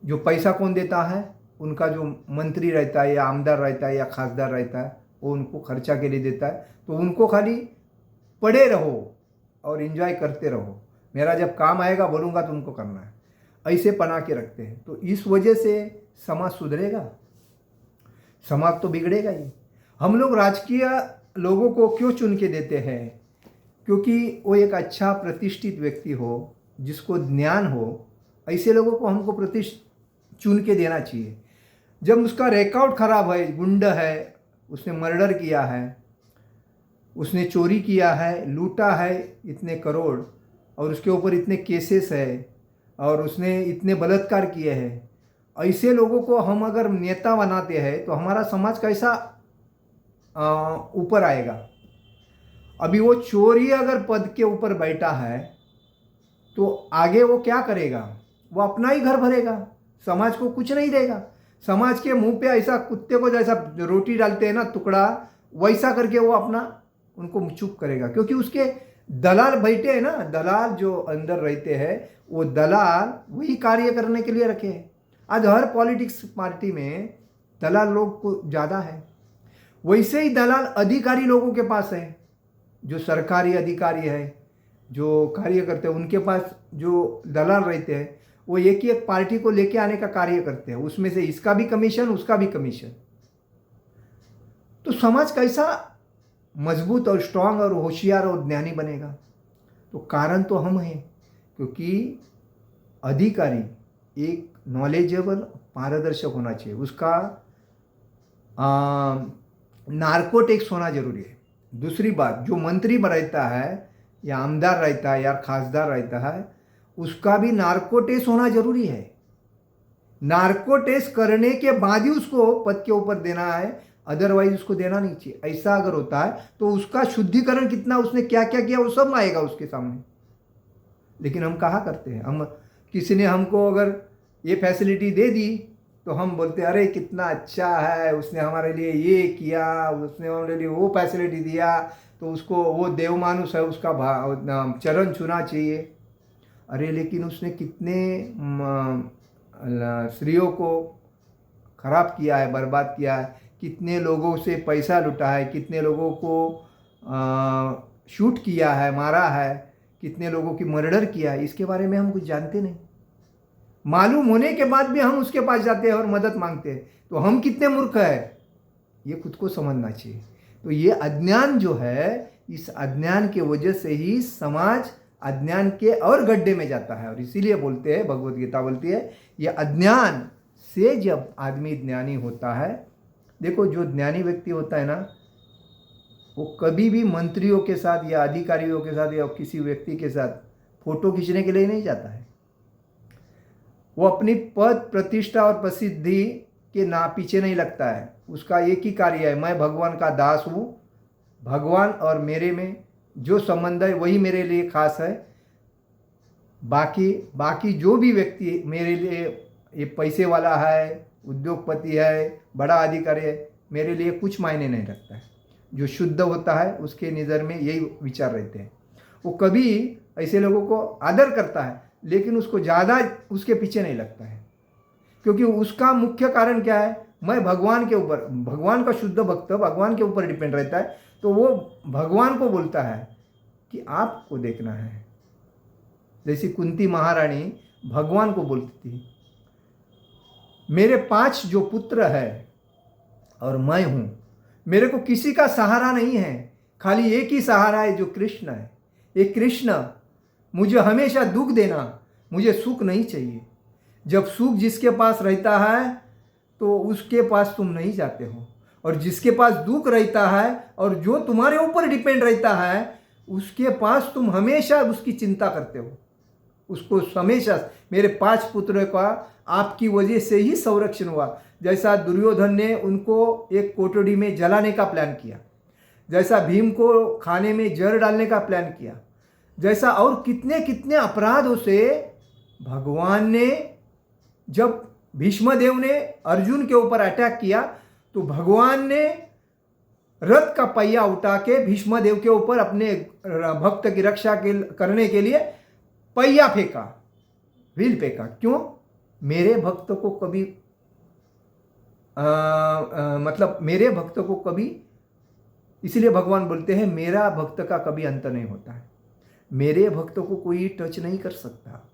S1: जो पैसा कौन देता है? उनका जो मंत्री रहता है या आमदार रहता है या खासदार रहता है, वो उनको खर्चा के लिए देता है। तो उनको खाली पड़े रहो और एंजॉय करते रहो, मेरा जब काम आएगा बोलूँगा तुमको करना है, ऐसे बना के रखते हैं। तो इस वजह से समाज सुधरेगा? समाज तो बिगड़ेगा ही। हम लोग राजकीय लोगों को क्यों चुन के देते हैं? क्योंकि वो एक अच्छा प्रतिष्ठित व्यक्ति हो, जिसको ज्ञान हो, ऐसे लोगों को हमको चुन के देना चाहिए। जब उसका रिकॉर्ड खराब है, गुंड है, उसने मर्डर किया है, उसने चोरी किया है, लूटा है इतने करोड़, और उसके ऊपर इतने केसेस है और उसने इतने बलात्कार किए हैं, ऐसे लोगों को हम अगर नेता बनाते हैं तो हमारा समाज कैसा ऊपर आएगा। अभी वो चोर ही अगर पद के ऊपर बैठा है तो आगे वो क्या करेगा? वो अपना ही घर भरेगा, समाज को कुछ नहीं देगा। समाज के मुंह पे ऐसा कुत्ते को जैसा रोटी डालते हैं ना टुकड़ा, वैसा करके वो अपना उनको चुप करेगा, क्योंकि उसके दलाल बैठे हैं ना, दलाल जो अंदर रहते हैं वो दलाल वही कार्य करने के लिए रखे हैं। आज हर पॉलिटिक्स पार्टी में दलाल लोग को ज़्यादा है, वैसे ही दलाल अधिकारी लोगों के पास है। जो सरकारी अधिकारी है, जो कार्य करते हैं, उनके पास जो दलाल रहते हैं वो एक ही एक पार्टी को लेके आने का कार्य करते हैं, उसमें से इसका भी कमीशन उसका भी कमीशन। तो समाज कैसा मजबूत और स्ट्रांग और होशियार और ज्ञानी बनेगा? तो कारण तो हम हैं, क्योंकि अधिकारी एक नॉलेजेबल पारदर्शक होना चाहिए, उसका नार्को टैक्स होना जरूरी है। दूसरी बात, जो मंत्री रहता है या आमदार रहता है या खासदार रहता है, उसका भी नार्को टेस्ट होना जरूरी है। नार्को टेस्ट करने के बाद ही उसको पद के ऊपर देना है, अदरवाइज उसको देना नहीं चाहिए। ऐसा अगर होता है तो उसका शुद्धिकरण कितना, उसने क्या क्या किया, वो सब आएगा उसके सामने। लेकिन हम कहाँ करते हैं? हम किसी ने हमको अगर ये फैसिलिटी दे दी तो हम बोलते अरे कितना अच्छा है, उसने हमारे लिए ये किया, उसने हमारे लिए वो फैसिलिटी दिया, तो उसको वो देव मानुष है, उसका चरण छूना चाहिए। अरे लेकिन उसने कितने स्त्रियों को खराब किया है, बर्बाद किया है, कितने लोगों से पैसा लुटा है, कितने लोगों को शूट किया है, मारा है, कितने लोगों की मर्डर किया है, इसके बारे में हम कुछ जानते नहीं। मालूम होने के बाद भी हम उसके पास जाते हैं और मदद मांगते हैं, तो हम कितने मूर्ख हैं, ये खुद को समझना चाहिए। तो ये अज्ञान जो है, इस अज्ञान के वजह से ही समाज अज्ञान के और गड्ढे में जाता है। और इसीलिए बोलते हैं, भगवत गीता बोलती है, ये अज्ञान से जब आदमी ज्ञानी होता है, देखो जो ज्ञानी व्यक्ति होता है ना, वो कभी भी मंत्रियों के साथ या अधिकारियों के साथ या किसी व्यक्ति के साथ फोटो खींचने के लिए नहीं जाता है। वो अपनी पद प्रतिष्ठा और प्रसिद्धि के ना पीछे नहीं लगता है। उसका एक ही कार्य है, मैं भगवान का दास हूँ, भगवान और मेरे में जो संबंध है वही मेरे लिए खास है। बाकी जो भी व्यक्ति मेरे लिए ये पैसे वाला है, उद्योगपति है, बड़ा अधिकारी है, मेरे लिए कुछ मायने नहीं रखता है। जो शुद्ध होता है उसके नज़र में यही विचार रहते हैं। वो कभी ऐसे लोगों को आदर करता है, लेकिन उसको ज़्यादा उसके पीछे नहीं लगता है, क्योंकि उसका मुख्य कारण क्या है? मैं भगवान के ऊपर, भगवान का शुद्ध भक्त भगवान के ऊपर डिपेंड रहता है। तो वो भगवान को बोलता है कि आपको देखना है। जैसी कुंती महारानी भगवान को बोलती थी, मेरे 5 जो पुत्र है और मैं हूं, मेरे को किसी का सहारा नहीं है, खाली एक ही सहारा है जो कृष्ण है। ये कृष्ण मुझे हमेशा दुख देना, मुझे सुख नहीं चाहिए। जब सुख जिसके पास रहता है तो उसके पास तुम नहीं जाते हो, और जिसके पास दुख रहता है और जो तुम्हारे ऊपर डिपेंड रहता है उसके पास तुम हमेशा उसकी चिंता करते हो। उसको हमेशा, मेरे 5 पुत्रों का आपकी वजह से ही संरक्षण हुआ। जैसा दुर्योधन ने उनको एक कोठरी में जलाने का प्लान किया, जैसा भीम को खाने में जहर डालने का प्लान किया, जैसा और कितने कितने अपराधों से भगवान ने, जब भीष्मदेव ने अर्जुन के ऊपर अटैक किया तो भगवान ने रथ का पहिया उठा के भीष्मदेव के ऊपर अपने भक्त की रक्षा करने के लिए पहिया फेंका, व्हील फेंका। क्यों? मेरे भक्त को कभी मतलब मेरे भक्त को कभी, इसलिए भगवान बोलते हैं मेरा भक्त का कभी अंत नहीं होता है, मेरे भक्त को कोई टच नहीं कर सकता।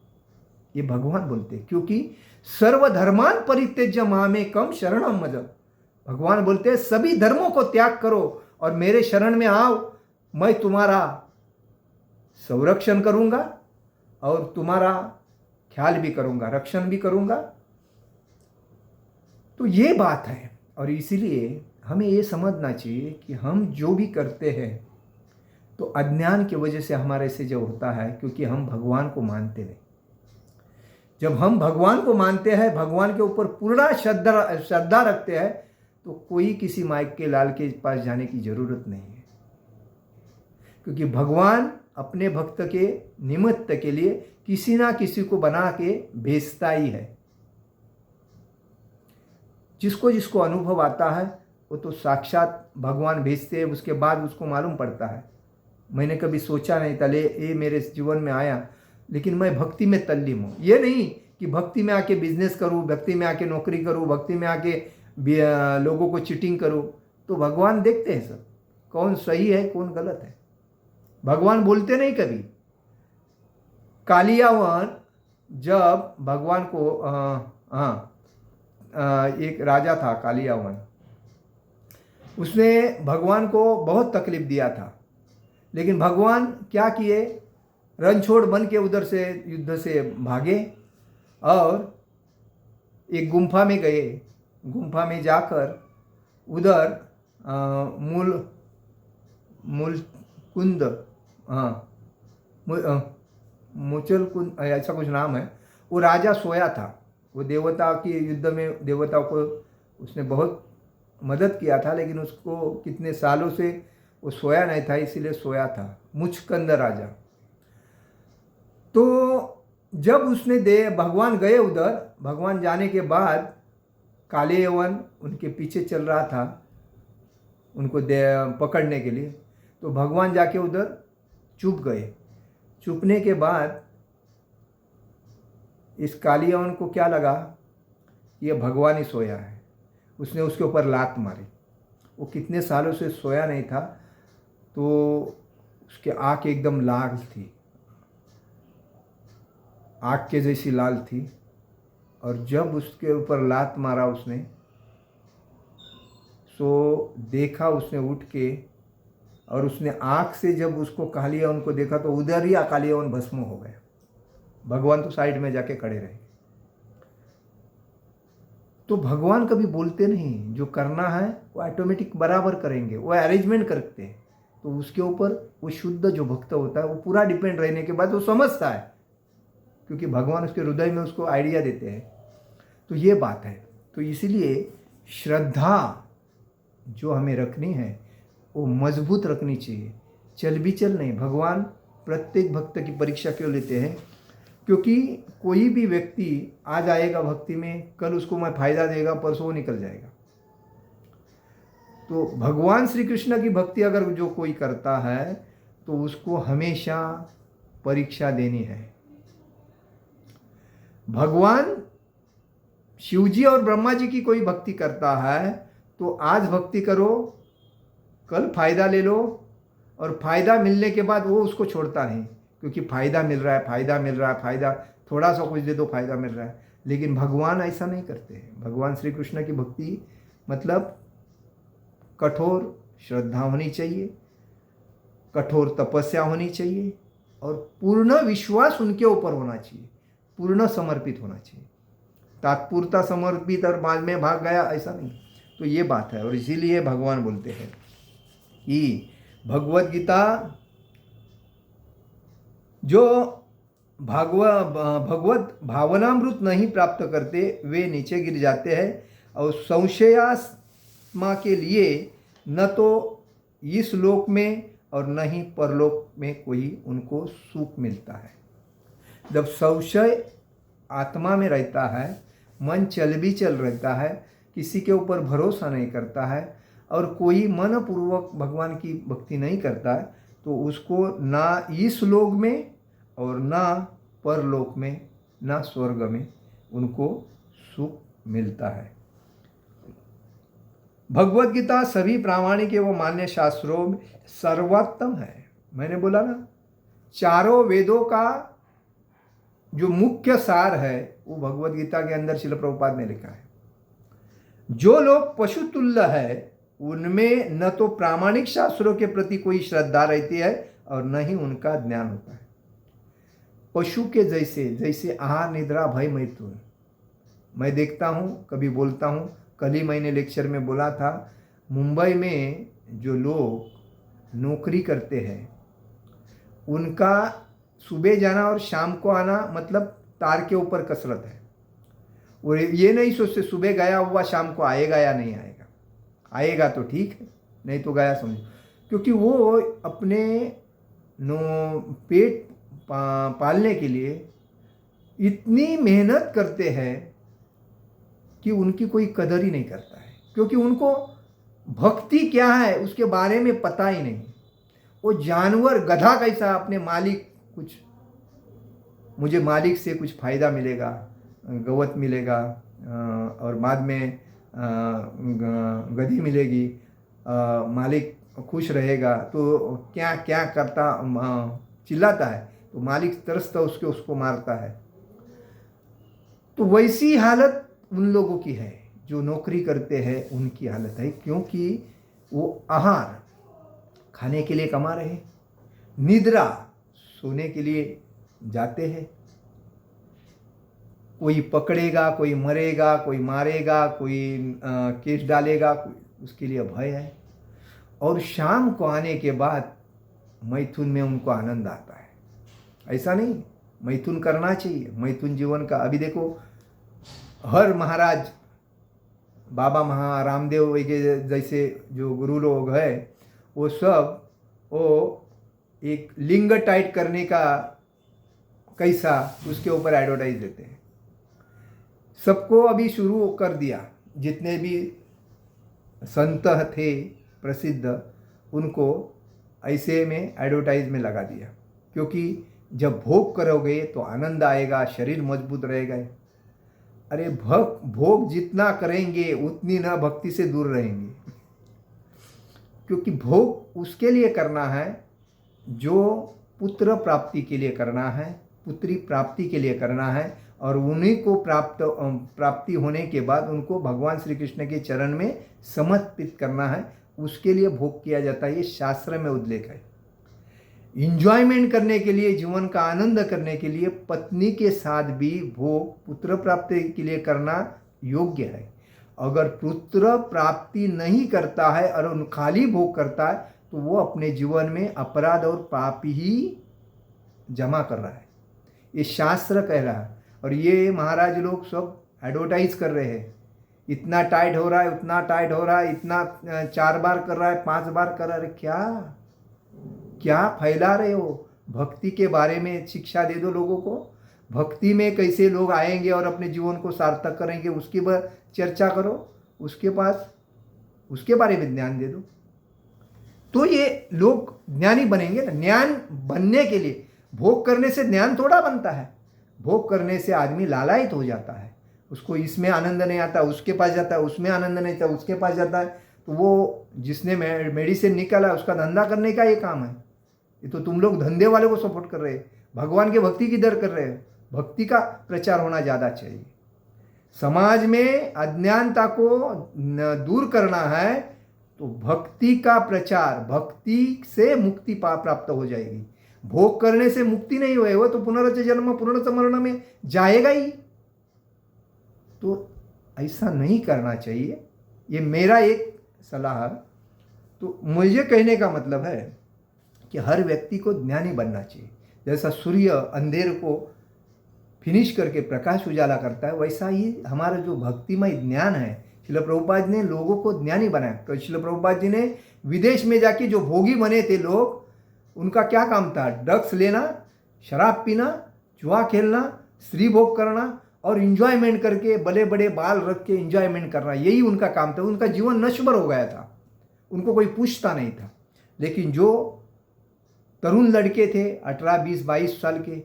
S1: ये भगवान बोलते हैं, क्योंकि सर्वधर्मान परित्यज्य मामेकम शरणम व्रज। भगवान बोलते हैं सभी धर्मों को त्याग करो और मेरे शरण में आओ, मैं तुम्हारा संरक्षण करूंगा और तुम्हारा ख्याल भी करूंगा, रक्षण भी करूंगा। तो ये बात है, और इसीलिए हमें ये समझना चाहिए कि हम जो भी करते हैं तो अज्ञान की वजह से हमारे से जो होता है, क्योंकि हम भगवान को मानते नहीं। जब हम भगवान को मानते हैं, भगवान के ऊपर पूर्ण श्रद्धा रखते हैं, तो कोई किसी माइक के लाल के पास जाने की जरूरत नहीं है, क्योंकि भगवान अपने भक्त के निमित्त के लिए किसी ना किसी को बना के भेजता ही है। जिसको जिसको अनुभव आता है वो तो साक्षात भगवान भेजते हैं, उसके बाद उसको मालूम पड़ता है। मैंने कभी सोचा नहीं था, ये मेरे जीवन में आया, लेकिन मैं भक्ति में तल्लीन हूँ। ये नहीं कि भक्ति में आके बिजनेस करूँ, भक्ति में आके नौकरी करूँ, भक्ति में आके लोगों को चीटिंग करूँ। तो भगवान देखते हैं सब, कौन सही है कौन गलत है। भगवान बोलते नहीं कभी। कालियावन जब भगवान को एक राजा था कालियावन, उसने भगवान को बहुत तकलीफ दिया था, लेकिन भगवान क्या किए, रणछोड़ बन के उधर से युद्ध से भागे और एक गुम्फा में गए। गुम्फा में जाकर उधर मूलकुंद, मुचल कुंद ऐसा कुछ नाम है, वो राजा सोया था। वो देवता के युद्ध में देवताओं को उसने बहुत मदद किया था, लेकिन उसको कितने सालों से वो सोया नहीं था, इसीलिए सोया था, मुचकंद राजा। तो जब उसने भगवान गए उधर, भगवान जाने के बाद काले यवन उनके पीछे चल रहा था उनको पकड़ने के लिए। तो भगवान जाके उधर चुप गए। चुपने के बाद इस काली यवन को क्या लगा, ये भगवान ही सोया है। उसने उसके ऊपर लात मारी। वो कितने सालों से सोया नहीं था, तो उसके आँख एकदम लाल थी, आग के जैसी लाल थी। और जब उसके ऊपर लात मारा उसने, सो देखा उसने उठ के, और उसने आँख से जब उसको काली यवन को देखा तो उधर ही काली यवन भस्म हो गया। भगवान तो साइड में जाके खड़े रहे। तो भगवान कभी बोलते नहीं, जो करना है वो ऑटोमेटिक बराबर करेंगे, वो अरेंजमेंट करते हैं। तो उसके ऊपर वो शुद्ध जो भक्त होता है वो पूरा डिपेंड रहने के बाद वो समझता है, क्योंकि भगवान उसके हृदय में उसको आइडिया देते हैं। तो ये बात है। तो इसीलिए श्रद्धा जो हमें रखनी है वो मजबूत रखनी चाहिए, चल भी चल नहीं। भगवान प्रत्येक भक्त की परीक्षा क्यों लेते हैं, क्योंकि कोई भी व्यक्ति आज आएगा भक्ति में, कल उसको मैं फायदा देगा, परसों निकल जाएगा। तो भगवान श्री कृष्ण की भक्ति अगर जो कोई करता है तो उसको हमेशा परीक्षा देनी है। भगवान शिवजी और ब्रह्मा जी की कोई भक्ति करता है तो आज भक्ति करो, कल फायदा ले लो, और फायदा मिलने के बाद वो उसको छोड़ता नहीं, क्योंकि फायदा मिल रहा है, फायदा मिल रहा है, फायदा थोड़ा सा कुछ दे दो, फायदा मिल रहा है। लेकिन भगवान ऐसा नहीं करते हैं। भगवान श्री कृष्ण की भक्ति मतलब कठोर श्रद्धा होनी चाहिए, कठोर तपस्या होनी चाहिए, और पूर्ण विश्वास उनके ऊपर होना चाहिए, पूर्ण समर्पित होना चाहिए। तात्पुरता समर्पित और बाद में भाग गया, ऐसा नहीं। तो ये बात है। और इसीलिए भगवान बोलते हैं कि भगवत गीता जो भगवत भावनामृत नहीं प्राप्त करते वे नीचे गिर जाते हैं, और संशयात्मा के लिए न तो इस लोक में और न ही परलोक में कोई उनको सुख मिलता है। जब संशय आत्मा में रहता है, मन चल भी चल रहता है, किसी के ऊपर भरोसा नहीं करता है, और कोई मनपूर्वक भगवान की भक्ति नहीं करता है, तो उसको ना इस लोक में और ना परलोक में, ना स्वर्ग में उनको सुख मिलता है। भगवत गीता सभी प्रामाणिक एवं मान्य शास्त्रों में सर्वोत्तम है। मैंने बोला ना, चारों वेदों का जो मुख्य सार है वो भगवत गीता के अंदर श्रील प्रभुपाद ने लिखा है। जो लोग पशुतुल्य है उनमें न तो प्रामाणिक शास्त्रों के प्रति कोई श्रद्धा रहती है और न ही उनका ज्ञान होता है। पशु के जैसे आहार, निद्रा, भय, मैथुन। मैं देखता हूँ, कभी बोलता हूँ, कल ही मैंने लेक्चर में बोला था, मुंबई में जो लोग नौकरी करते हैं उनका सुबह जाना और शाम को आना मतलब तार के ऊपर कसरत है। वो ये नहीं सोचते सुबह गया हुआ शाम को आएगा या नहीं आएगा, आएगा तो ठीक है, नहीं तो गया समझो। क्योंकि वो अपने पेट पालने के लिए इतनी मेहनत करते हैं कि उनकी कोई कदर ही नहीं करता है, क्योंकि उनको भक्ति क्या है उसके बारे में पता ही नहीं। वो जानवर गधा कैसा अपने मालिक, कुछ मुझे मालिक से कुछ फ़ायदा मिलेगा, गवत मिलेगा और बाद में गधी मिलेगी, मालिक खुश रहेगा, तो क्या क्या करता चिल्लाता है, तो मालिक तरसता उसको मारता है। तो वैसी हालत उन लोगों की है जो नौकरी करते हैं, उनकी हालत है। क्योंकि वो आहार खाने के लिए कमा रहे, निद्रा सोने के लिए जाते हैं। कोई पकड़ेगा, कोई मरेगा, कोई मारेगा, कोई केस डालेगा, उसके लिए भय है। और शाम को आने के बाद मैथुन में उनको आनंद आता है। ऐसा नहीं, मैथुन करना चाहिए, मैथुन जीवन का। अभी देखो हर महाराज, बाबा रामदेव वगैरह जैसे जो गुरु लोग हैं, वो सब वो एक लिंग टाइट करने का कैसा उसके ऊपर एडवर्टाइज देते हैं। सबको अभी शुरू कर दिया, जितने भी संत थे प्रसिद्ध, उनको ऐसे में एडवर्टाइज में लगा दिया। क्योंकि जब भोग करोगे तो आनंद आएगा, शरीर मजबूत रहेगा। अरे भोग जितना करेंगे उतनी ना भक्ति से दूर रहेंगे। क्योंकि भोग उसके लिए करना है जो पुत्र प्राप्ति के लिए करना है, पुत्री प्राप्ति के लिए करना है, और उन्हीं को प्राप्ति होने के बाद उनको भगवान श्री कृष्ण के चरण में समर्पित करना है, उसके लिए भोग किया जाता है। ये शास्त्र में उल्लेख है। इंजॉयमेंट करने के लिए, जीवन का आनंद करने के लिए पत्नी के साथ भी भोग पुत्र प्राप्ति के लिए करना योग्य है। अगर पुत्र प्राप्ति नहीं करता है और खाली भोग करता है तो वो अपने जीवन में अपराध और पाप ही जमा कर रहा है। ये शास्त्र कह रहा है। और ये महाराज लोग सब एडवर्टाइज कर रहे हैं, इतना टाइट हो रहा है, उतना टाइट हो रहा है, इतना 4 बार कर रहा है, 5 बार कर रहा है। क्या क्या फैला रहे हो? भक्ति के बारे में शिक्षा दे दो लोगों को। भक्ति में कैसे लोग आएंगे और अपने जीवन को सार्थक करेंगे उसकी चर्चा करो, उसके बारे में ज्ञान दे दो, तो ये लोग ज्ञानी बनेंगे ना। ज्ञान बनने के लिए भोग करने से ज्ञान थोड़ा बनता है। भोग करने से आदमी लालायित हो जाता है, उसको इसमें आनंद नहीं आता, उसके पास जाता है, उसमें आनंद नहीं आता, उसके पास जाता है। तो वो जिसने मेडिसिन निकाला उसका धंधा करने का ये काम है। ये तो तुम लोग धंधे वाले को सपोर्ट कर रहे हैं, भगवान के भक्ति की दर कर रहे हो। भक्ति का प्रचार होना ज़्यादा चाहिए। समाज में अज्ञानता को दूर करना है तो भक्ति का प्रचार, भक्ति से मुक्ति प्राप्त हो जाएगी। भोग करने से मुक्ति नहीं हुए, वो तो पुनर्जन्म जन्म पुनर्जन्म मरण में जाएगा ही। तो ऐसा नहीं करना चाहिए, ये मेरा एक सलाह है। तो मुझे कहने का मतलब है कि हर व्यक्ति को ज्ञानी बनना चाहिए। जैसा सूर्य अंधेर को फिनिश करके प्रकाश उजाला करता है, वैसा ही हमारा जो भक्तिमय ज्ञान है, श्रील प्रभुपाद ने लोगों को ज्ञानी बनाया। तो श्रील प्रभुपाद जी ने विदेश में जाके जो भोगी बने थे लोग, उनका क्या काम था? ड्रग्स लेना, शराब पीना, जुआ खेलना, स्त्री भोग करना और इंजॉयमेंट करके बड़े बड़े बाल रख के इंजॉयमेंट करना, यही उनका काम था। उनका जीवन नश्वर हो गया था, उनको कोई पूछता नहीं था। लेकिन जो तरुण लड़के थे 18, 20, 22 साल के,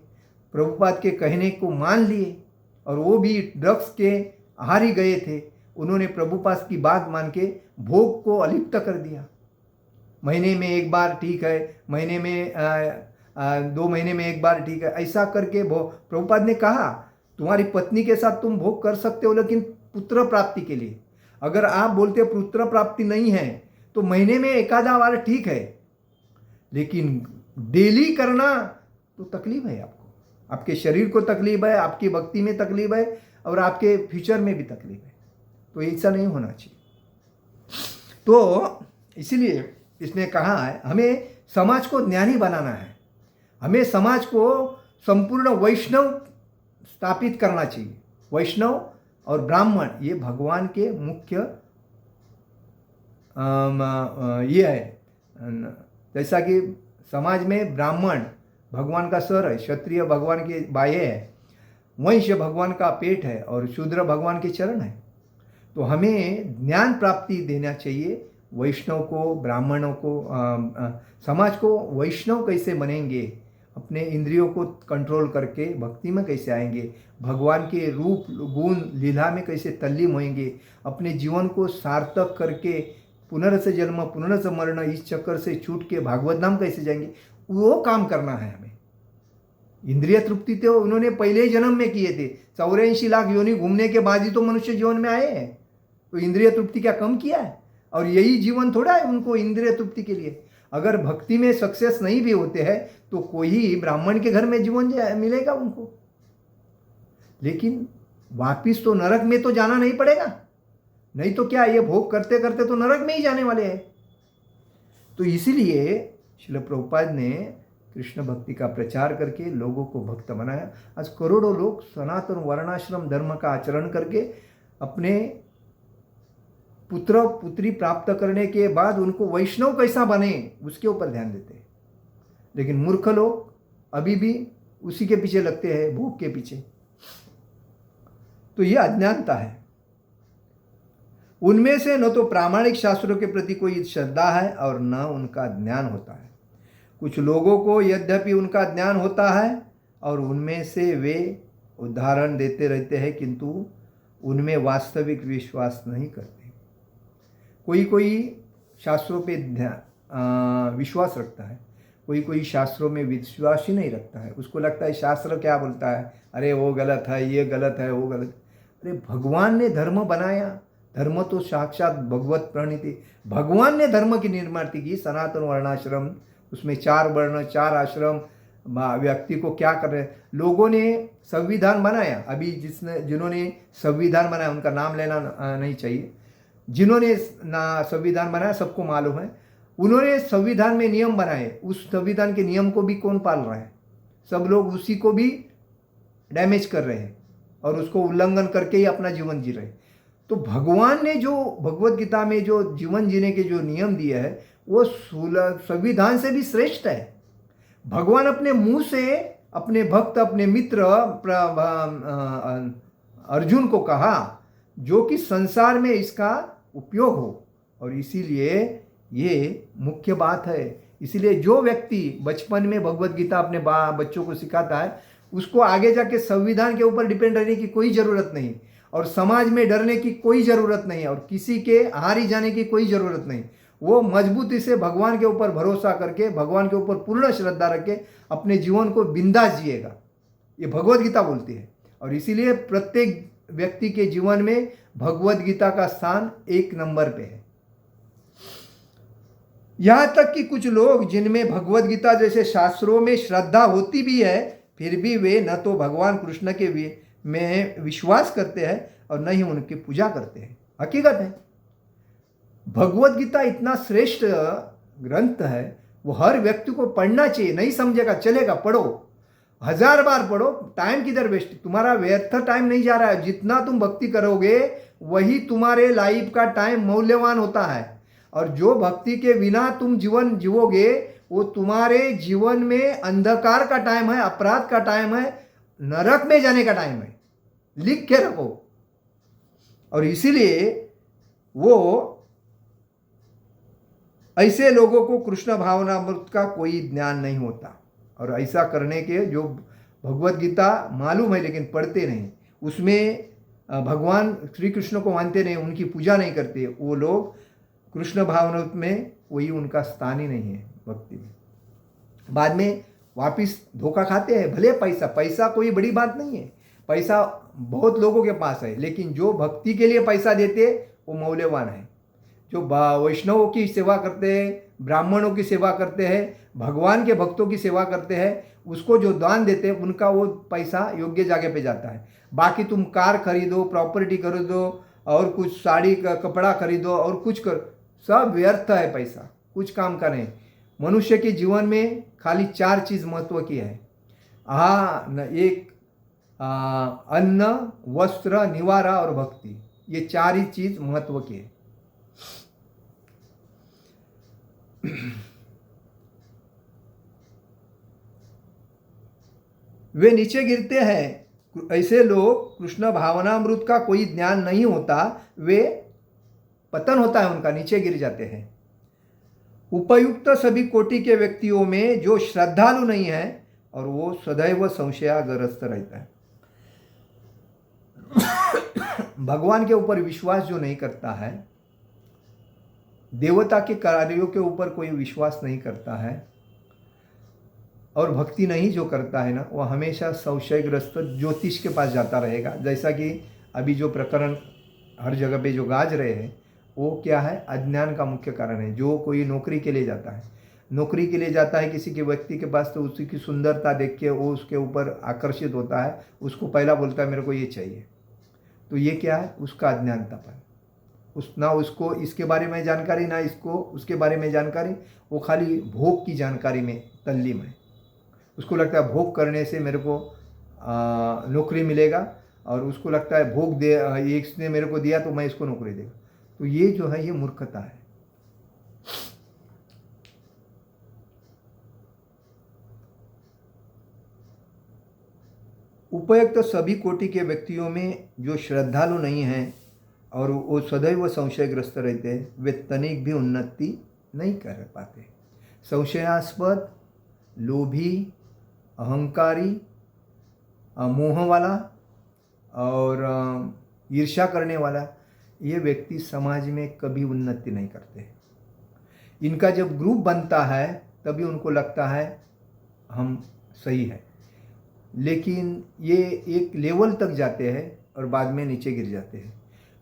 S1: प्रभुपाद के कहने को मान लिए और वो भी ड्रग्स के आहारी गए थे, उन्होंने प्रभुपाद की बात मान के भोग को अलिप्त कर दिया। महीने में एक बार ठीक है, महीने में 2 महीने में एक बार ठीक है, ऐसा करके प्रभुपाद ने कहा तुम्हारी पत्नी के साथ तुम भोग कर सकते हो, लेकिन पुत्र प्राप्ति के लिए अगर आप बोलते हो पुत्र प्राप्ति नहीं है तो महीने में एक आधा बार ठीक है, लेकिन डेली करना तो तकलीफ है। आपको, आपके शरीर को तकलीफ है, आपकी भक्ति में तकलीफ है और आपके फ्यूचर में भी तकलीफ है। तो ऐसा नहीं होना चाहिए। तो इसलिए इसने कहा है हमें समाज को ज्ञानी बनाना है। हमें समाज को संपूर्ण वैष्णव स्थापित करना चाहिए। वैष्णव और ब्राह्मण ये भगवान के मुख्य ये है। जैसा कि समाज में ब्राह्मण भगवान का सर है, क्षत्रिय भगवान के बाह्य है, वैश्य भगवान का पेट है और शूद्र भगवान के चरण है। तो हमें ज्ञान प्राप्ति देना चाहिए वैष्णव को, ब्राह्मणों को। समाज को वैष्णव कैसे बनेंगे, अपने इंद्रियों को कंट्रोल करके भक्ति में कैसे आएंगे, भगवान के रूप गुण लीला में कैसे तल्लीन होंगे, अपने जीवन को सार्थक करके पुनर्स जन्म पुनर्स मरण इस चक्कर से छूट के भागवत धाम कैसे जाएंगे, वो काम करना है हमें। इंद्रिय तृप्ति तो उन्होंने पहले ही जन्म में किए थे, 84 लाख योनि घूमने के बाद ही तो मनुष्य जीवन में आए हैं। तो इंद्रिय तृप्ति क्या कम किया है? और यही जीवन थोड़ा है उनको इंद्रिय तृप्ति के लिए। अगर भक्ति में सक्सेस नहीं भी होते हैं तो कोई ही ब्राह्मण के घर में जीवन मिलेगा उनको, लेकिन वापिस तो नरक में तो जाना नहीं पड़ेगा। नहीं तो क्या, ये भोग करते करते तो नरक में ही जाने वाले हैं। तो इसीलिए श्रील प्रभुपाद ने कृष्ण भक्ति का प्रचार करके लोगों को भक्त बनाया। आज करोड़ों लोग सनातन वर्णाश्रम धर्म का आचरण करके अपने पुत्र पुत्री प्राप्त करने के बाद उनको वैष्णव कैसा बने उसके ऊपर ध्यान देते हैं। लेकिन मूर्ख लोग अभी भी उसी के पीछे लगते हैं, भोग के पीछे। तो ये अज्ञानता है। उनमें से न तो प्रामाणिक शास्त्रों के प्रति कोई श्रद्धा है और न उनका ज्ञान होता है। कुछ लोगों को यद्यपि उनका ज्ञान होता है और उनमें से वे उदाहरण देते रहते हैं, किंतु उनमें वास्तविक विश्वास नहीं करते। कोई कोई शास्त्रों पे विश्वास रखता है, कोई कोई शास्त्रों में विश्वास ही नहीं रखता है। उसको लगता है शास्त्र क्या बोलता है, अरे वो गलत है, ये गलत है, वो गलत। अरे भगवान ने धर्म बनाया, धर्म तो साक्षात भगवत प्रणीति। भगवान ने धर्म की निर्माण की, सनातन वर्णाश्रम, उसमें 4 वर्ण 4 आश्रम। व्यक्ति को क्या कर रहे हैं, लोगों ने संविधान बनाया। अभी जिन्होंने संविधान बनाया उनका नाम लेना नहीं चाहिए। जिन्होंने संविधान बनाया सबको मालूम है। उन्होंने संविधान में नियम बनाए, उस संविधान के नियम को भी कौन पाल रहा है? सब लोग उसी को भी डैमेज कर रहे हैं और उसको उल्लंघन करके ही अपना जीवन जी रहे हैं। तो भगवान ने जो भगवत गीता में जो जीवन जीने के जो नियम दिए है वो संविधान से भी श्रेष्ठ है। भगवान अपने मुंह से अपने भक्त, अपने मित्र अर्जुन को कहा जो कि संसार में इसका उपयोग हो, और इसीलिए ये मुख्य बात है। इसीलिए जो व्यक्ति बचपन में भगवत गीता अपने बच्चों को सिखाता है उसको आगे जाके संविधान के ऊपर डिपेंड रहने की कोई ज़रूरत नहीं, और समाज में डरने की कोई ज़रूरत नहीं, और किसी के हारी जाने की कोई ज़रूरत नहीं। वो मजबूती से भगवान के ऊपर भरोसा करके, भगवान के ऊपर पूर्ण श्रद्धा रख के अपने जीवन को बिंदास जिएगा। ये भगवत गीता बोलती है। और इसीलिए प्रत्येक व्यक्ति के जीवन में भगवत गीता का स्थान 1 नंबर पे है। यहां तक कि कुछ लोग जिनमें भगवत गीता जैसे शास्त्रों में श्रद्धा होती भी है, फिर भी वे न तो भगवान कृष्ण के में विश्वास करते हैं और न ही उनकी पूजा करते हैं। हकीकत है, भगवत गीता इतना श्रेष्ठ ग्रंथ है, वो हर व्यक्ति को पढ़ना चाहिए। नहीं समझेगा चलेगा, पढ़ो, 1000 बार पढ़ो, टाइम किधर वेस्ट, तुम्हारा व्यर्थ टाइम नहीं जा रहा है। जितना तुम भक्ति करोगे वही तुम्हारे लाइफ का टाइम मूल्यवान होता है, और जो भक्ति के बिना तुम जीवन जीवोगे वो तुम्हारे जीवन में अंधकार का टाइम है, अपराध का टाइम है, नरक में जाने का टाइम है। लिख के रखो। और इसीलिए वो ऐसे लोगों को कृष्ण भावनामृत का कोई ज्ञान नहीं होता, और ऐसा करने के जो भगवत गीता मालूम है लेकिन पढ़ते नहीं, उसमें भगवान श्री कृष्ण को मानते नहीं, उनकी पूजा नहीं करते, वो लोग कृष्ण भावनामृत में वही उनका स्थान ही नहीं है भक्ति में। बाद में वापिस धोखा खाते हैं। भले पैसा कोई बड़ी बात नहीं है, पैसा बहुत लोगों के पास है, लेकिन जो भक्ति के लिए पैसा देते वो मूल्यवान है। जो वैष्णवों की सेवा करते हैं, ब्राह्मणों की सेवा करते हैं, भगवान के भक्तों की सेवा करते हैं, उसको जो दान देते हैं उनका वो पैसा योग्य जगह पे जाता है। बाकी तुम कार खरीदो, प्रॉपर्टी खरीदो, और कुछ साड़ी का कपड़ा खरीदो और कुछ कर, सब व्यर्थ है। पैसा कुछ काम का नहीं। मनुष्य के जीवन में खाली 4 चीज़ महत्व की है। एक अन्न, वस्त्र, निवारा और भक्ति, ये 4 ही चीज महत्व की है। वे नीचे गिरते हैं। ऐसे लोग कृष्ण भावनामृत का कोई ज्ञान नहीं होता, वे पतन होता है उनका, नीचे गिर जाते हैं। उपयुक्त सभी कोटि के व्यक्तियों में जो श्रद्धालु नहीं है और वो सदैव संशयाग्रस्त रहता है। भगवान के ऊपर विश्वास जो नहीं करता है, देवता के कार्यों के ऊपर कोई विश्वास नहीं करता है और भक्ति नहीं जो करता है ना, वह हमेशा संशयग्रस्त ज्योतिष के पास जाता रहेगा। जैसा कि अभी जो प्रकरण हर जगह पे जो गाज रहे हैं, वो क्या है, अज्ञान का मुख्य कारण है। जो कोई नौकरी के लिए जाता है, नौकरी के लिए जाता है किसी के व्यक्ति के पास, तो उसी की सुंदरता देख के वो उसके ऊपर आकर्षित होता है, उसको पहला बोलता है मेरे को ये चाहिए। तो ये क्या है, उसका अज्ञानतापन। ना उसको इसके बारे में जानकारी, ना इसको उसके बारे में जानकारी, वो खाली भोग की जानकारी में तल्लीन है। उसको लगता है भोग करने से मेरे को नौकरी मिलेगा, और उसको लगता है भोग दे इसने मेरे को दिया तो मैं इसको नौकरी देगा। तो ये जो है ये मूर्खता है। उपयुक्त सभी कोटि के व्यक्तियों में जो श्रद्धालु नहीं हैं और वो सदैव संशयग्रस्त रहते हैं, वे तनिक भी उन्नति नहीं कर पाते। संशयास्पद, लोभी, अहंकारी, मोह वाला और ईर्ष्या करने वाला, ये व्यक्ति समाज में कभी उन्नति नहीं करते। इनका जब ग्रुप बनता है तभी उनको लगता है हम सही है, लेकिन ये एक लेवल तक जाते हैं और बाद में नीचे गिर जाते हैं।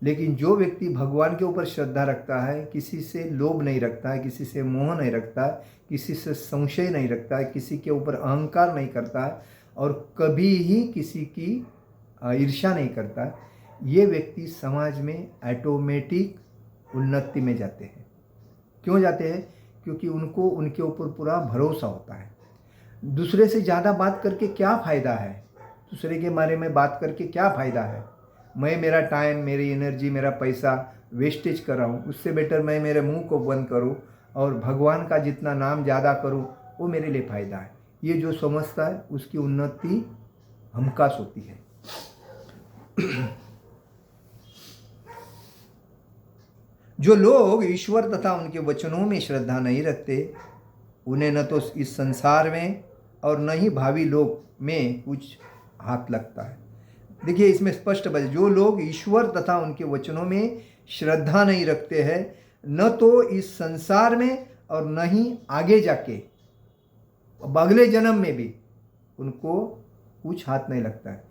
S1: लेकिन जो व्यक्ति भगवान के ऊपर श्रद्धा रखता है, किसी से लोभ नहीं रखता है, किसी से मोह नहीं रखता है, किसी से संशय नहीं रखता है, किसी के ऊपर अहंकार नहीं करता है और कभी ही किसी की ईर्ष्या नहीं करता है, ये व्यक्ति समाज में ऑटोमेटिक उन्नति में जाते हैं। क्यों जाते हैं? क्योंकि उनको उनके ऊपर पूरा भरोसा होता है। दूसरे से ज़्यादा बात करके क्या फ़ायदा है? दूसरे के बारे में बात करके क्या फ़ायदा है? मैं मेरा टाइम, मेरी एनर्जी, मेरा पैसा वेस्टेज कर रहा हूँ, उससे बेटर मैं मेरे मुंह को बंद करूँ और भगवान का जितना नाम ज़्यादा करूँ, वो मेरे लिए फ़ायदा है। ये जो समझता है उसकी उन्नति हमखास होती है। जो लोग ईश्वर तथा उनके वचनों में श्रद्धा नहीं रखते, उन्हें न तो इस संसार में और न ही भावी लोक में कुछ हाथ लगता है। देखिए इसमें स्पष्ट बात, जो लोग ईश्वर तथा उनके वचनों में श्रद्धा नहीं रखते हैं, न तो इस संसार में और न ही आगे जाके अगले जन्म में भी उनको कुछ हाथ नहीं लगता है।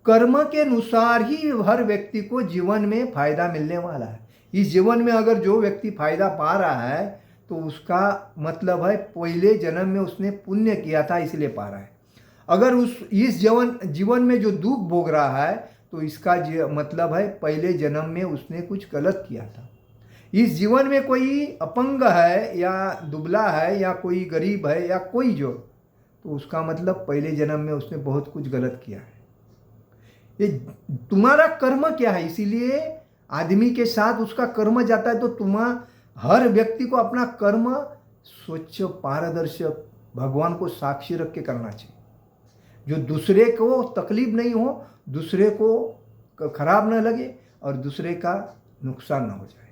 S1: कर्म के अनुसार ही हर व्यक्ति को जीवन में फायदा मिलने वाला है। इस जीवन में अगर जो व्यक्ति फायदा पा रहा है तो उसका मतलब है पहले जन्म में उसने पुण्य किया था इसलिए पा रहा है। अगर इस जीवन में जो दुख भोग रहा है तो इसका मतलब है पहले जन्म में उसने कुछ गलत किया था। इस जीवन में कोई अपंग है या दुबला है या कोई गरीब है या कोई जो, तो उसका मतलब पहले जन्म में उसने बहुत कुछ गलत किया है। ये तुम्हारा कर्म क्या है, इसीलिए आदमी के साथ उसका कर्म जाता है। तो हर व्यक्ति को अपना कर्म स्वच्छ, पारदर्शक, भगवान को साक्षी रख के करना चाहिए, जो दूसरे को तकलीफ नहीं हो, दूसरे को खराब न लगे और दूसरे का नुकसान न हो जाए।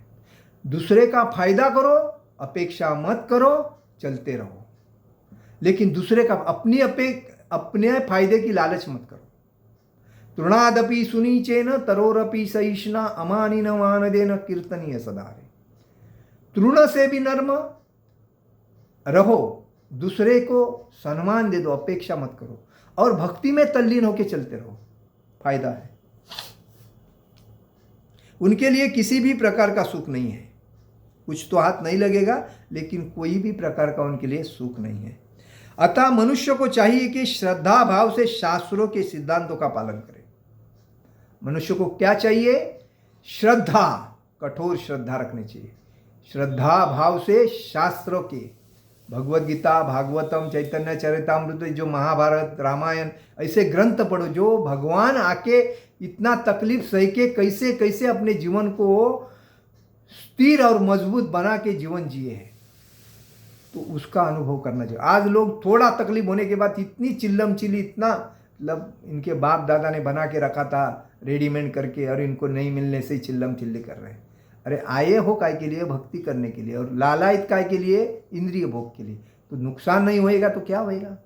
S1: दूसरे का फायदा करो, अपेक्षा मत करो, चलते रहो, लेकिन दूसरे का अपने फायदे की लालच मत करो। तृणादपि सुनीचेन तरोरपि सहिष्णा अमानिन मानदेन कीर्तनीय सदारे। तृण से भी नर्म रहो, दूसरे को सम्मान दे दो, अपेक्षा मत करो और भक्ति में तल्लीन होकर चलते रहो, फायदा है। उनके लिए किसी भी प्रकार का सुख नहीं है। कुछ तो हाथ नहीं लगेगा, लेकिन कोई भी प्रकार का उनके लिए सुख नहीं है। अतः मनुष्य को चाहिए कि श्रद्धा भाव से शास्त्रों के सिद्धांतों का पालन करे। मनुष्य को क्या चाहिए? श्रद्धा, कठोर श्रद्धा रखनी चाहिए। श्रद्धा भाव से शास्त्रों के भगवद गीता, भागवतम, चैतन्य चरितामृत, जो महाभारत, रामायण, ऐसे ग्रंथ पढ़ो जो भगवान आके इतना तकलीफ सह के कैसे कैसे अपने जीवन को स्थिर और मजबूत बना के जीवन जिए हैं, तो उसका अनुभव करना चाहिए। आज लोग थोड़ा तकलीफ होने के बाद इतनी चिल्लम चिल्ली, इतना मतलब इनके बाप दादा ने बना के रखा था रेडीमेड करके, और इनको नहीं मिलने से चिल्लम चिल्ली कर रहे हैं। अरे आए हो काय के लिए? भक्ति करने के लिए, और लालायित काय के लिए? इंद्रिय भोग के लिए। तो नुकसान नहीं होएगा तो क्या होएगा?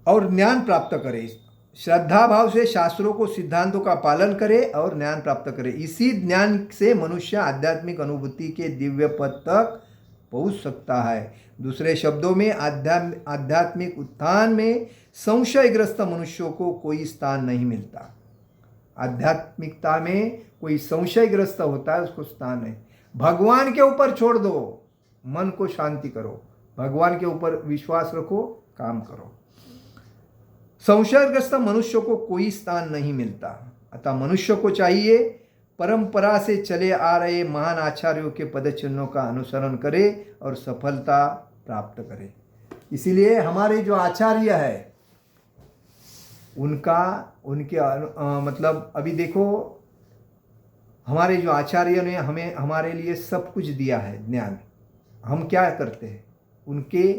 S1: और ज्ञान प्राप्त करे, श्रद्धा भाव से शास्त्रों को, सिद्धांतों का पालन करे और ज्ञान प्राप्त करे। इसी ज्ञान से मनुष्य आध्यात्मिक अनुभूति के दिव्य पद तक पहुंच सकता है। दूसरे शब्दों में आध्यात्मिक उत्थान में संशयग्रस्त मनुष्यों को कोई स्थान नहीं मिलता। आध्यात्मिकता में कोई संशयग्रस्त होता है, उसको स्थान नहीं। भगवान के ऊपर छोड़ दो, मन को शांति करो, भगवान के ऊपर विश्वास रखो, काम करो। संशयग्रस्त मनुष्य को कोई स्थान नहीं मिलता। अतः मनुष्य को चाहिए परंपरा से चले आ रहे महान आचार्यों के पदचिन्हों का अनुसरण करे और सफलता प्राप्त करे। इसीलिए हमारे जो आचार्य है मतलब अभी देखो, हमारे जो आचार्य ने हमें हमारे लिए सब कुछ दिया है ज्ञान। हम क्या करते हैं? उनके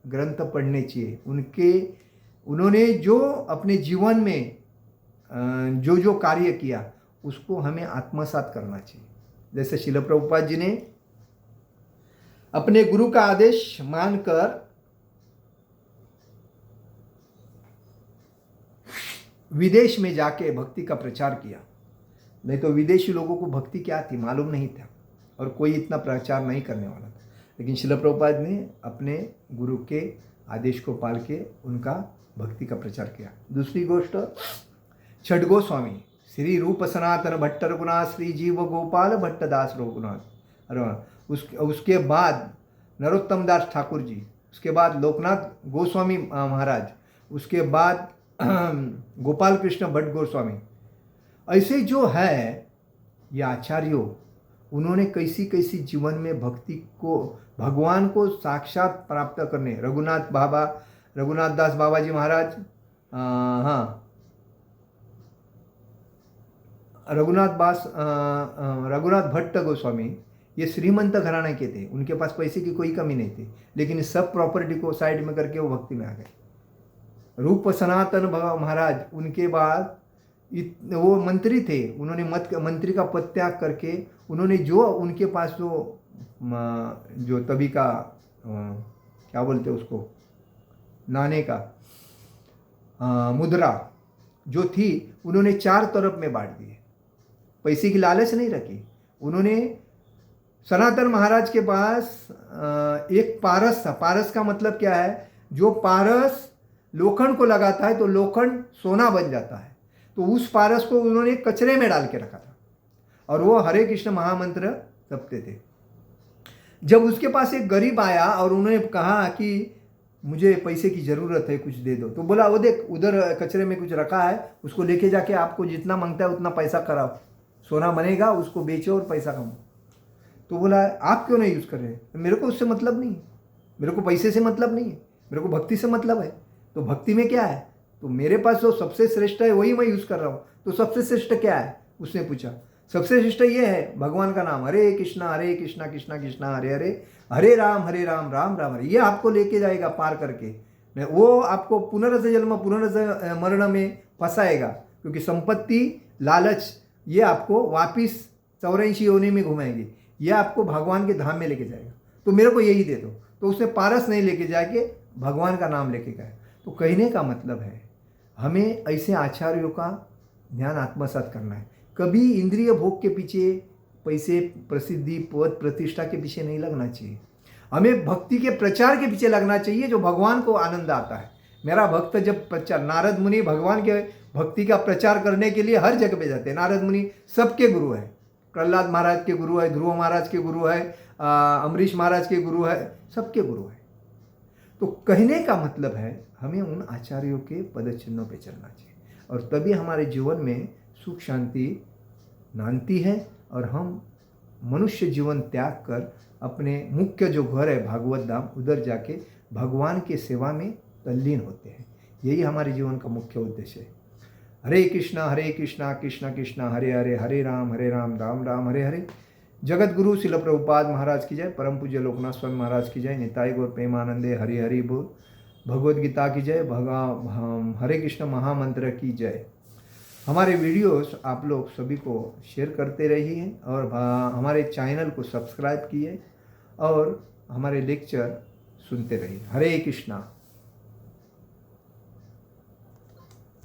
S1: ग्रंथ पढ़ने चाहिए। उन्होंने जो अपने जीवन में जो जो कार्य किया उसको हमें आत्मसात करना चाहिए। जैसे श्रील प्रभुपाद जी ने अपने गुरु का आदेश मानकर विदेश में जाके भक्ति का प्रचार किया। नहीं तो विदेशी लोगों को भक्ति क्या थी मालूम नहीं था, और कोई इतना प्रचार नहीं करने वाला था। लेकिन श्रील प्रभुपाद ने अपने गुरु के आदेश को पाल के उनका भक्ति का प्रचार किया। दूसरी गोष्ट, छठ गोस्वामी, श्री रूप सनातन भट्ट रघुनाथ, श्री जीव गोपाल भट्टदास रघुनाथ, उसके बाद नरोत्तम दास ठाकुर जी, उसके बाद लोकनाथ गोस्वामी महाराज, उसके बाद गोपाल कृष्ण भट्ट गोस्वामी। ऐसे जो है ये आचार्यों, उन्होंने कैसी कैसी जीवन में भक्ति को, भगवान को साक्षात प्राप्त करने, रघुनाथ दास बाबा जी महाराज, रघुनाथ भट्ट गोस्वामी, ये श्रीमंत घराने के थे। उनके पास पैसे की कोई कमी नहीं थी, लेकिन सब प्रॉपर्टी को साइड में करके वो भक्ति में आ गए। रूप सनातन महाराज, उनके बाद वो मंत्री थे, उन्होंने मंत्री का पद त्याग करके उन्होंने जो उनके पास जो तभी का क्या बोलते उसको, नाने का मुद्रा जो थी, उन्होंने 4 तरफ में बांट दिए। पैसे की लालच नहीं रखी। उन्होंने सनातन महाराज के पास एक पारस था। पारस का मतलब क्या है? जो पारस लोखंड को लगाता है तो लोखंड सोना बन जाता है। तो उस पारस को उन्होंने कचरे में डाल के रखा था, और वो हरे कृष्ण महामंत्र जपते थे। जब उसके पास एक गरीब आया और उन्होंने कहा कि मुझे पैसे की ज़रूरत है, कुछ दे दो, तो बोला वो देख उधर कचरे में कुछ रखा है, उसको लेके जाके आपको जितना मांगता है उतना पैसा कराओ, सोना बनेगा, उसको बेचो और पैसा कमाओ। तो बोला आप क्यों नहीं यूज़ कर रहे? मेरे को उससे मतलब नहीं है, मेरे को पैसे से मतलब नहीं है, मेरे को भक्ति से मतलब है। तो भक्ति में क्या है? तो मेरे पास जो सबसे श्रेष्ठ है वही मैं यूज़ कर रहा हूँ। तो सबसे श्रेष्ठ क्या है? उसने पूछा। सबसे श्रेष्ठ ये है भगवान का नाम, हरे कृष्णा कृष्णा कृष्णा हरे हरे, हरे राम राम राम हरे। ये आपको लेके जाएगा पार करके, वो आपको पुनर्जन्म मरण में फंसाएगा, क्योंकि संपत्ति, लालच ये आपको वापिस 84 योनि में घुमाएंगे, ये आपको भगवान के धाम में लेके जाएगा। तो मेरे को यही दे दो। तो उसने पारस नहीं लेके जाके भगवान का नाम लेके गया। तो कहने का मतलब है हमें ऐसे आचार्यों का ध्यान आत्मसात करना है। कभी इंद्रिय भोग के पीछे, पैसे, प्रसिद्धि, पद, प्रतिष्ठा के पीछे नहीं लगना चाहिए। हमें भक्ति के प्रचार के पीछे लगना चाहिए, जो भगवान को आनंद आता है। मेरा भक्त जब प्रचार, नारद मुनि भगवान के भक्ति का प्रचार करने के लिए हर जगह पे जाते हैं। नारद मुनि सबके गुरु है, प्रहलाद महाराज के गुरु है, ध्रुव महाराज के गुरु है, अम्बरीश महाराज के गुरु है, सबके गुरु है। तो कहने का मतलब है हमें उन आचार्यों के पदचिन्हों पे चलना चाहिए, और तभी हमारे जीवन में सुख शांति नांती है, और हम मनुष्य जीवन त्याग कर अपने मुख्य जो घर है भागवत धाम, उधर जाके भगवान के सेवा में तल्लीन होते हैं। यही हमारे जीवन का मुख्य उद्देश्य है। हरे कृष्णा कृष्ण कृष्ण हरे हरे, हरे राम राम राम हरे हरे। जगत गुरु शिल प्रभुपाद महाराज की जय, परम पूज्य लोकनाथ स्वामी महाराज की जय, निताई गौर प्रेमानंदे हरि हरि बोल, भगवद गीता की जय, हरे कृष्ण महामंत्र की जय। हमारे वीडियोस आप लोग सभी को शेयर करते रहिए और हमारे चैनल को सब्सक्राइब किए और हमारे लेक्चर सुनते रहिए। हरे कृष्णा।